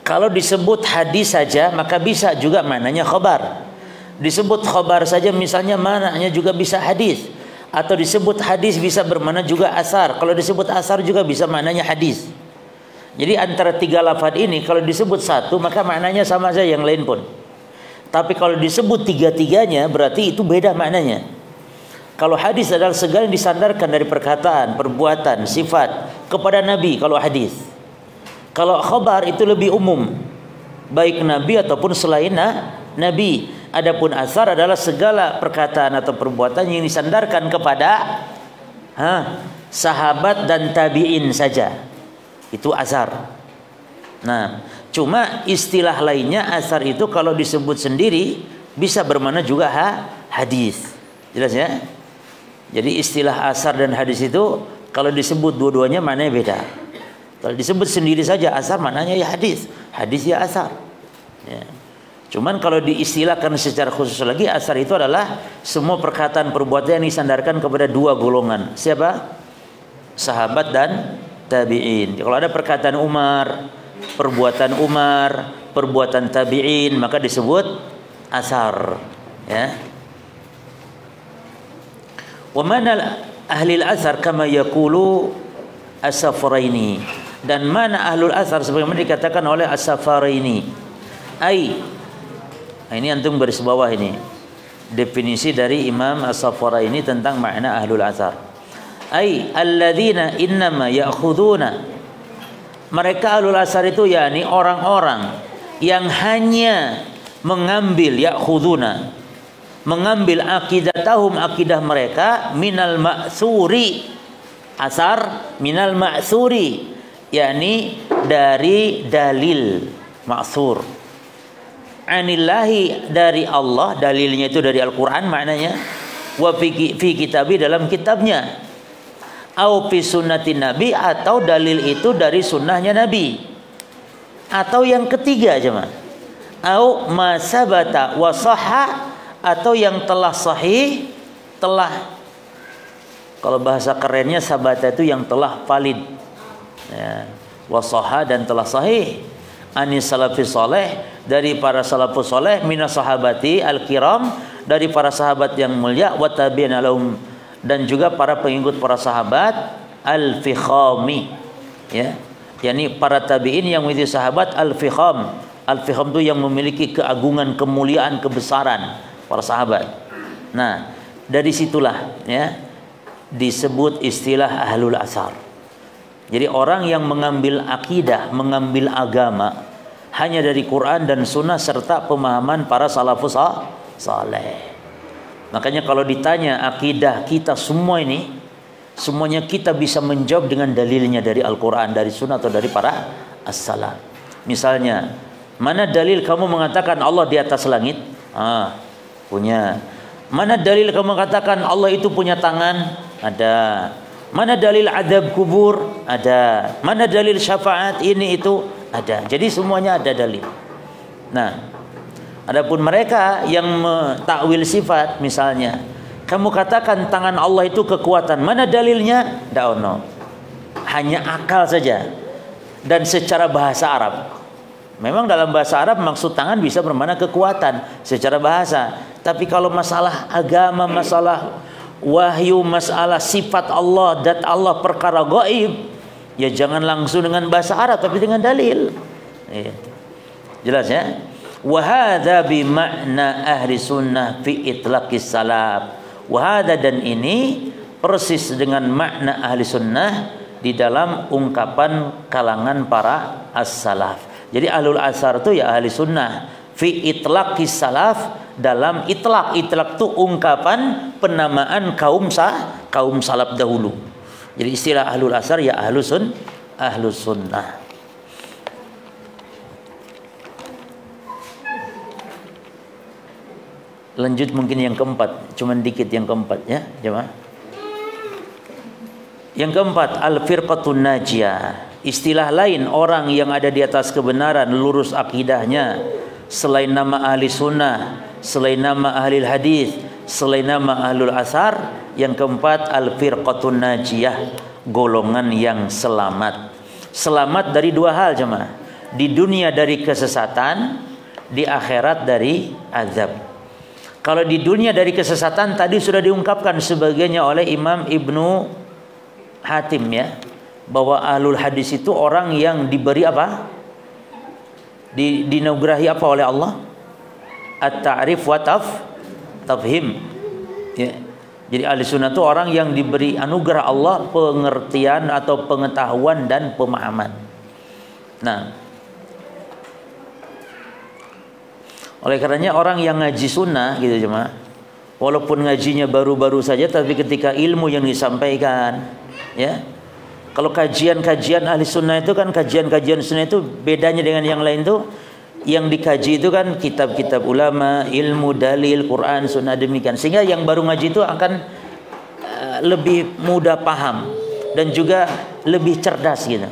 Kalau disebut hadis saja maka bisa juga maknanya khobar. Disebut khobar saja misalnya maknanya juga bisa hadis. Atau disebut hadis bisa bermakna juga asar. Kalau disebut asar juga bisa maknanya hadis. Jadi antara 3 lafaz ini kalau disebut satu maka maknanya sama saja yang lain pun. Tapi kalau disebut 3-3-nya berarti itu beda maknanya. Kalau hadis adalah segala yang disandarkan dari perkataan, perbuatan, sifat kepada Nabi kalau hadis. Kalau khabar itu lebih umum, baik Nabi ataupun selain Nabi. Adapun asar adalah segala perkataan atau perbuatan yang disandarkan kepada sahabat dan tabi'in saja. Itu asar. Nah, cuma istilah lainnya asar itu kalau disebut sendiri bisa bermakna juga hadis. Jelas ya? Jadi istilah asar dan hadis itu kalau disebut dua-duanya maknanya beda. Kalau disebut sendiri saja asar maknanya ya hadis, hadis ya asar. Ya. Cuman kalau diistilahkan secara khusus lagi, asar itu adalah semua perkataan perbuatan yang disandarkan kepada 2 golongan. Siapa? Sahabat dan tabi'in. Kalau ada perkataan Umar, perbuatan tabi'in, maka disebut asar. Ya. Wa mana ahli al-asar kama yaqulu as-Safaraini, dan mana ahlul asar sebagaimana dikatakan oleh as-Safaraini. Ini antum garis bawah ini definisi dari Imam as-Safaraini tentang makna ahlul asar. Alladzina innama ya'khuduna, mereka ahlul asar itu yakni orang-orang yang hanya mengambil, ya'khuduna, mengambil aqidatahum, akidah mereka, minal ma'suri, asar minal ma'suri, yakni dari dalil ma'sur, anillahi, dari Allah, dalilnya itu dari Al-Quran maknanya, wa fi kitabi, dalam kitabnya, au fi sunnatin nabi, atau dalil itu dari sunnahnya Nabi, atau yang ketiga jemaah, au ma sabata wa sahha, atau yang telah sahih, telah, kalau bahasa kerennya sabata itu yang telah valid, ya, wa sahha, dan telah sahih, anis salafis soleh, dari para salafus soleh, minas sahabati al-kiram, dari para sahabat yang mulia, wa tabi'in lahum, dan juga para pengikut para sahabat al-fikhami, ya, yakni para tabi'in yang mengikuti sahabat al-fikham. Al-fikham itu yang memiliki keagungan, kemuliaan, kebesaran para sahabat. Nah, dari situlah ya disebut istilah ahlul asar. Jadi orang yang mengambil akidah, mengambil agama hanya dari Quran dan Sunnah serta pemahaman para salafus saleh. Makanya kalau ditanya akidah kita semua ini, semuanya kita bisa menjawab dengan dalilnya dari Al-Quran, dari Sunnah, atau dari para as-salaf. Misalnya, mana dalil kamu mengatakan Allah di atas langit? Punya. Mana dalil kamu mengatakan Allah itu punya tangan? Ada. Mana dalil adab kubur? Ada. Mana dalil syafaat ini itu? Ada. Jadi semuanya ada dalil. Nah, adapun mereka yang mentakwil sifat, misalnya, kamu katakan tangan Allah itu kekuatan, mana dalilnya? Tidak ono. hanya akal saja dan secara bahasa Arab. Memang dalam bahasa Arab maksud tangan bisa bermakna kekuatan secara bahasa. Tapi kalau masalah agama, masalah wahyu, masalah sifat Allah, zat Allah, perkara gaib, ya jangan langsung dengan bahasa Arab tapi dengan dalil. Jelas ya? Wa hadza bi makna ahli sunnah fi itlaqis salaf. Wa hadza, dan ini persis dengan makna ahli sunnah di dalam ungkapan kalangan para as-salaf. Jadi ahlul asar itu ya ahli sunnah fi itlaqis salaf, dalam itlaq itu ungkapan penamaan kaum salaf dahulu. Jadi istilah ahlul asar ya ahlus sunnah. Lanjut mungkin yang keempat, cuman dikit yang keempat ya, jemaah. Yang keempat, al-firqatun najiyah. Istilah lain orang yang ada di atas kebenaran, lurus akidahnya, selain nama ahli sunnah, selain nama ahli hadis, selain nama ahlul asar. Yang keempat, al-firqatun najiyah, golongan yang selamat. Selamat dari dua hal jemaah. Di dunia dari kesesatan, di akhirat dari azab. Kalau di dunia dari kesesatan tadi sudah diungkapkan sebagainya oleh Imam Ibnu Hatim ya, bahwa ahlul hadis itu orang yang diberi apa? Dinugerahi apa oleh Allah? At-ta'rif wa tafhim. Ya. Jadi ahli sunnah itu orang yang diberi anugerah Allah pengertian atau pengetahuan dan pemahaman. Nah, oleh karenanya orang yang ngaji sunnah gitu cuma, walaupun ngajinya baru-baru saja, tapi ketika ilmu yang disampaikan, ya, kalau kajian-kajian ahli sunnah itu kan kajian-kajian sunnah itu bedanya dengan yang lain tuh, yang dikaji itu kan kitab-kitab ulama, ilmu, dalil, Quran, sunnah, demikian. Sehingga yang baru ngaji itu akan lebih mudah paham dan juga lebih cerdas gitu.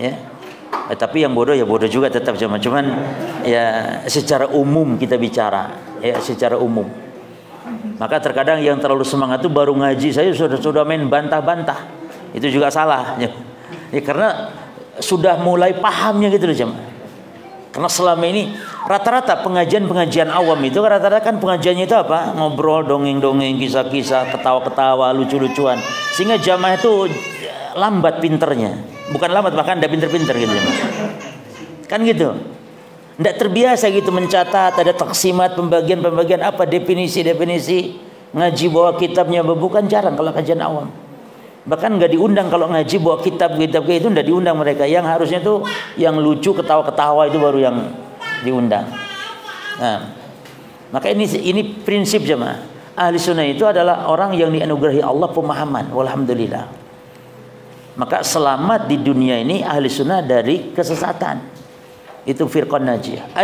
Ya. Tapi yang bodoh ya bodoh juga tetap cuman ya secara umum kita bicara, ya secara umum. Maka terkadang yang terlalu semangat itu baru ngaji saya sudah main bantah-bantah. Itu juga salah. Ya, karena sudah mulai pahamnya gitu loh jemaah. Karena selama ini rata-rata pengajian-pengajian awam itu rata-rata kan pengajiannya itu apa? Ngobrol, dongeng-dongeng, kisah-kisah, ketawa-ketawa, lucu-lucuan. Sehingga jamaah itu lambat pinternya. Bukan lambat, bahkan tidak pinter-pinter gitu. Kan gitu. Tidak terbiasa gitu mencatat, ada taksimat, pembagian-pembagian, apa definisi-definisi. Ngaji bawa kitabnya, bukan jarang kalau kajian awam. Bahkan nggak diundang kalau ngaji bawa kitab-kitab itu, nggak diundang mereka. Yang harusnya tuh yang lucu, ketawa-ketawa itu baru yang diundang. Nah, maka ini prinsip jemaah. Ahli sunnah itu adalah orang yang dianugerahi Allah pemahaman. Walhamdulillah. Maka selamat di dunia ini ahli sunnah dari kesesatan. Itu firqah najiyah.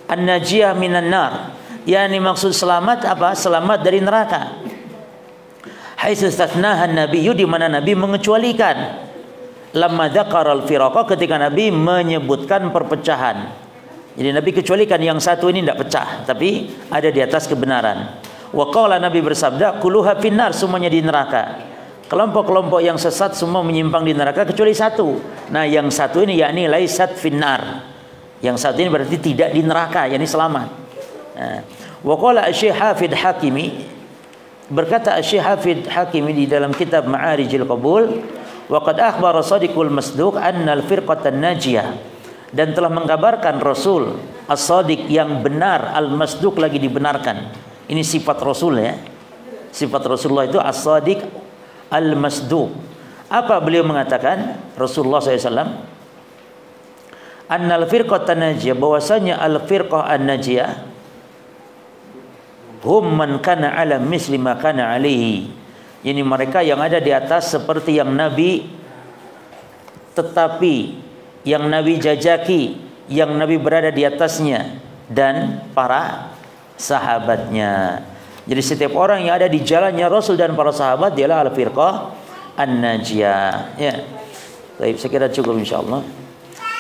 An-najiyah minan nar. Yani maksud selamat apa? Selamat dari neraka. Haitsu istathnaha an-nabiyyu, di mana Nabi mengecualikan. Lamma dzakara al-firaqa, ketika Nabi menyebutkan perpecahan. Jadi Nabi kecualikan yang satu ini tidak pecah, tapi ada di atas kebenaran. Wa qala, Nabi bersabda, kulluha finnar, semuanya di neraka. Kelompok-kelompok yang sesat semua menyimpang di neraka kecuali satu. Nah, yang satu ini yakni laisat finnar. Yang satu ini berarti tidak di neraka, yakni selamat. Nah, wa qala Syekh Hafidz Hakimi, berkata Syekh Hafidz Hakimi di dalam kitab Ma'arijil Qabul, wa qad akhbara Shadiqul Masduq anna al-firqatan najiyah, dan telah mengkabarkan Rasul As-Shadiq yang benar, Al-Masduq lagi dibenarkan. Ini sifat Rasul ya. Sifat Rasulullah itu As-Shadiq Al-Masduq. Apa beliau mengatakan? Rasulullah SAW, anna al-firqatan najiyah, bahwasanya al-firqah an-najiyah hum man kana ala misli ma kana alaihi. Ini mereka yang ada di atas seperti yang Nabi, tetapi yang Nabi jajaki, yang Nabi berada di atasnya, dan para sahabatnya. Jadi setiap orang yang ada di jalannya Rasul dan para sahabat dialah al-firqah an-najiyah. Ya. Baik, saya kira cukup insyaallah.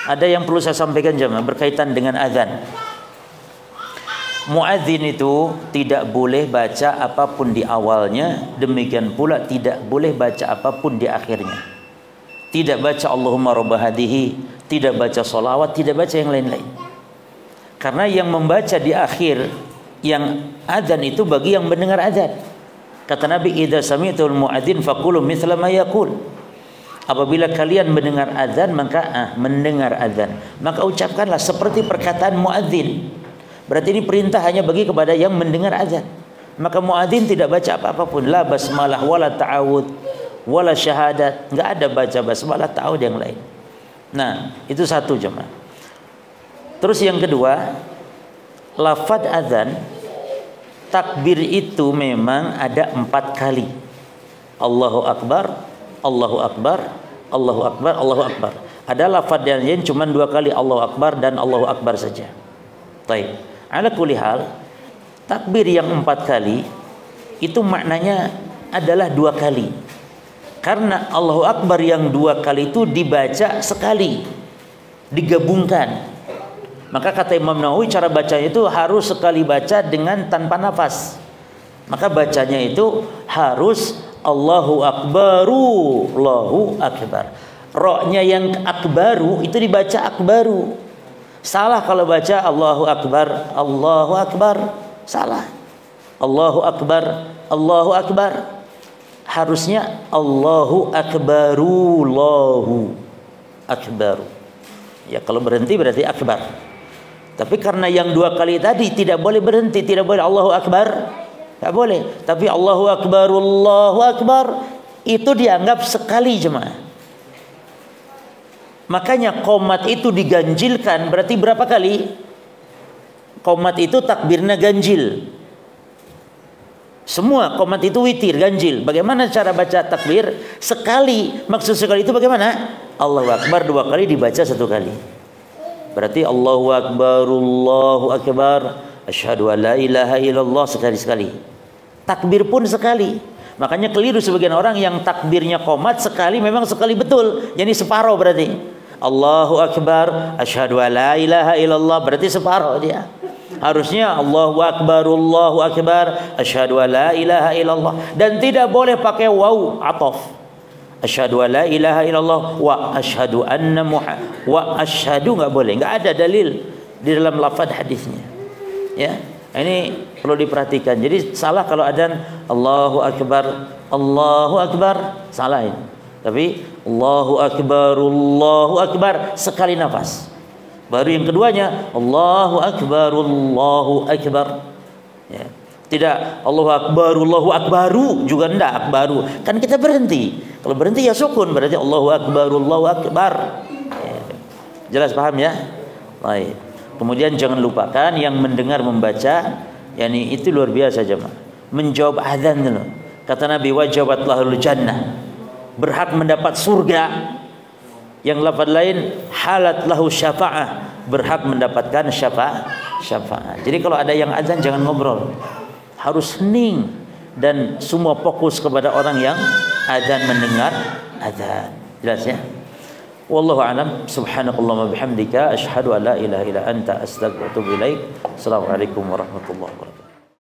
Ada yang perlu saya sampaikan jemaah berkaitan dengan azan. Muadzin itu tidak boleh baca apapun di awalnya, demikian pula tidak boleh baca apapun di akhirnya. tidak baca Allahumma rabb hadihi, tidak baca sholawat, tidak baca yang lain-lain. Karena yang membaca di akhir yang adzan itu bagi yang mendengar adzan. Kata Nabi, idza sami'tul muadzin faqulu mithla ma yaqul. Apabila kalian mendengar adzan, maka ucapkanlah seperti perkataan muadzin. Berarti ini perintah hanya bagi kepada yang mendengar adzan. Maka muadzin tidak baca apa-apa pun, la basmalah wala ta'awud wala syahadat, enggak ada baca basmalah, ta'awud yang lain. Nah, itu satu jemaah. Terus yang kedua, lafaz adzan takbir itu memang ada 4 kali. Allahu Akbar, Allahu Akbar, Allahu Akbar, Allahu Akbar. Ada lafaz yang lain cuma 2 kali, Allahu Akbar dan Allahu Akbar saja. Baik. Ala kulli hal, takbir yang 4 kali itu maknanya adalah 2 kali. Karena Allahu Akbar yang 2 kali itu dibaca sekali, digabungkan. Maka kata Imam Nawawi, cara bacanya itu harus sekali baca dengan tanpa nafas. Maka bacanya itu harus Allahu Akbaru, Allahu Akbar. Roknya yang akbaru itu dibaca akbaru. Salah kalau baca Allahu Akbar, Allahu Akbar. Salah. Allahu Akbar, Allahu Akbar. Harusnya Allahu Akbaru, Allahu Akbaru. Ya, kalau berhenti berarti akbar. Tapi karena yang 2 kali tadi tidak boleh berhenti, tidak boleh Allahu Akbar, tidak boleh. Tapi Allahu Akbar, Allahu Akbar itu dianggap sekali jemaah. Makanya qomat itu diganjilkan, berarti berapa kali? Qomat itu takbirnya ganjil. Semua qomat itu witir, ganjil. Bagaimana cara baca takbir? Sekali. Maksud sekali itu bagaimana? Allahu Akbar 2 kali dibaca 1 kali. Berarti Allahu Akbar, Allahu Akbar, asyhadu an la ilaha illallah sekali-sekali. Takbir pun sekali. Makanya keliru sebagian orang yang takbirnya qomat sekali, memang sekali betul. Jadi separuh berarti. Allahu Akbar, asyhadu an la ilaha illallah, berarti separuh dia. Harusnya Allahu Akbar, Allahu Akbar, asyhadu an la ilaha illallah. Dan tidak boleh pakai waw ataf. Asyhadu an la ilaha illallah wa asyhadu anna Muhammad wa asyhadu, enggak boleh, enggak ada dalil di dalam lafaz hadisnya. Ya, ini perlu diperhatikan. Jadi salah kalau adzan Allahu Akbar, salah ini. Tapi Allahu Akbar sekali nafas. Baru yang keduanya Allahu Akbar. Ya. Tidak Allahu Akbaru juga enggak, akbaru. Kan kita berhenti. Kalau berhenti ya sukun, berarti Allahu Akbar. Ya. Jelas paham ya? Baik. Kemudian jangan lupakan yang mendengar membaca, yakni itu luar biasa jemaah. Menjawab azan dulu. Kata Nabi, wajabat lahul jannah. Berhak mendapat surga. Yang lafaz lain halat lahu syafa'ah, berhak mendapatkan syafaat. Jadi kalau ada yang azan jangan ngobrol. Harus hening dan semua fokus kepada orang yang adzan, mendengar adzan. Jelas ya? Wallahu a'lam. Subhanakallahumma bihamdika asyhadu an la ilaha illa anta astaghfiruka wa atubu ilaik. Assalamualaikum warahmatullahi wabarakatuh.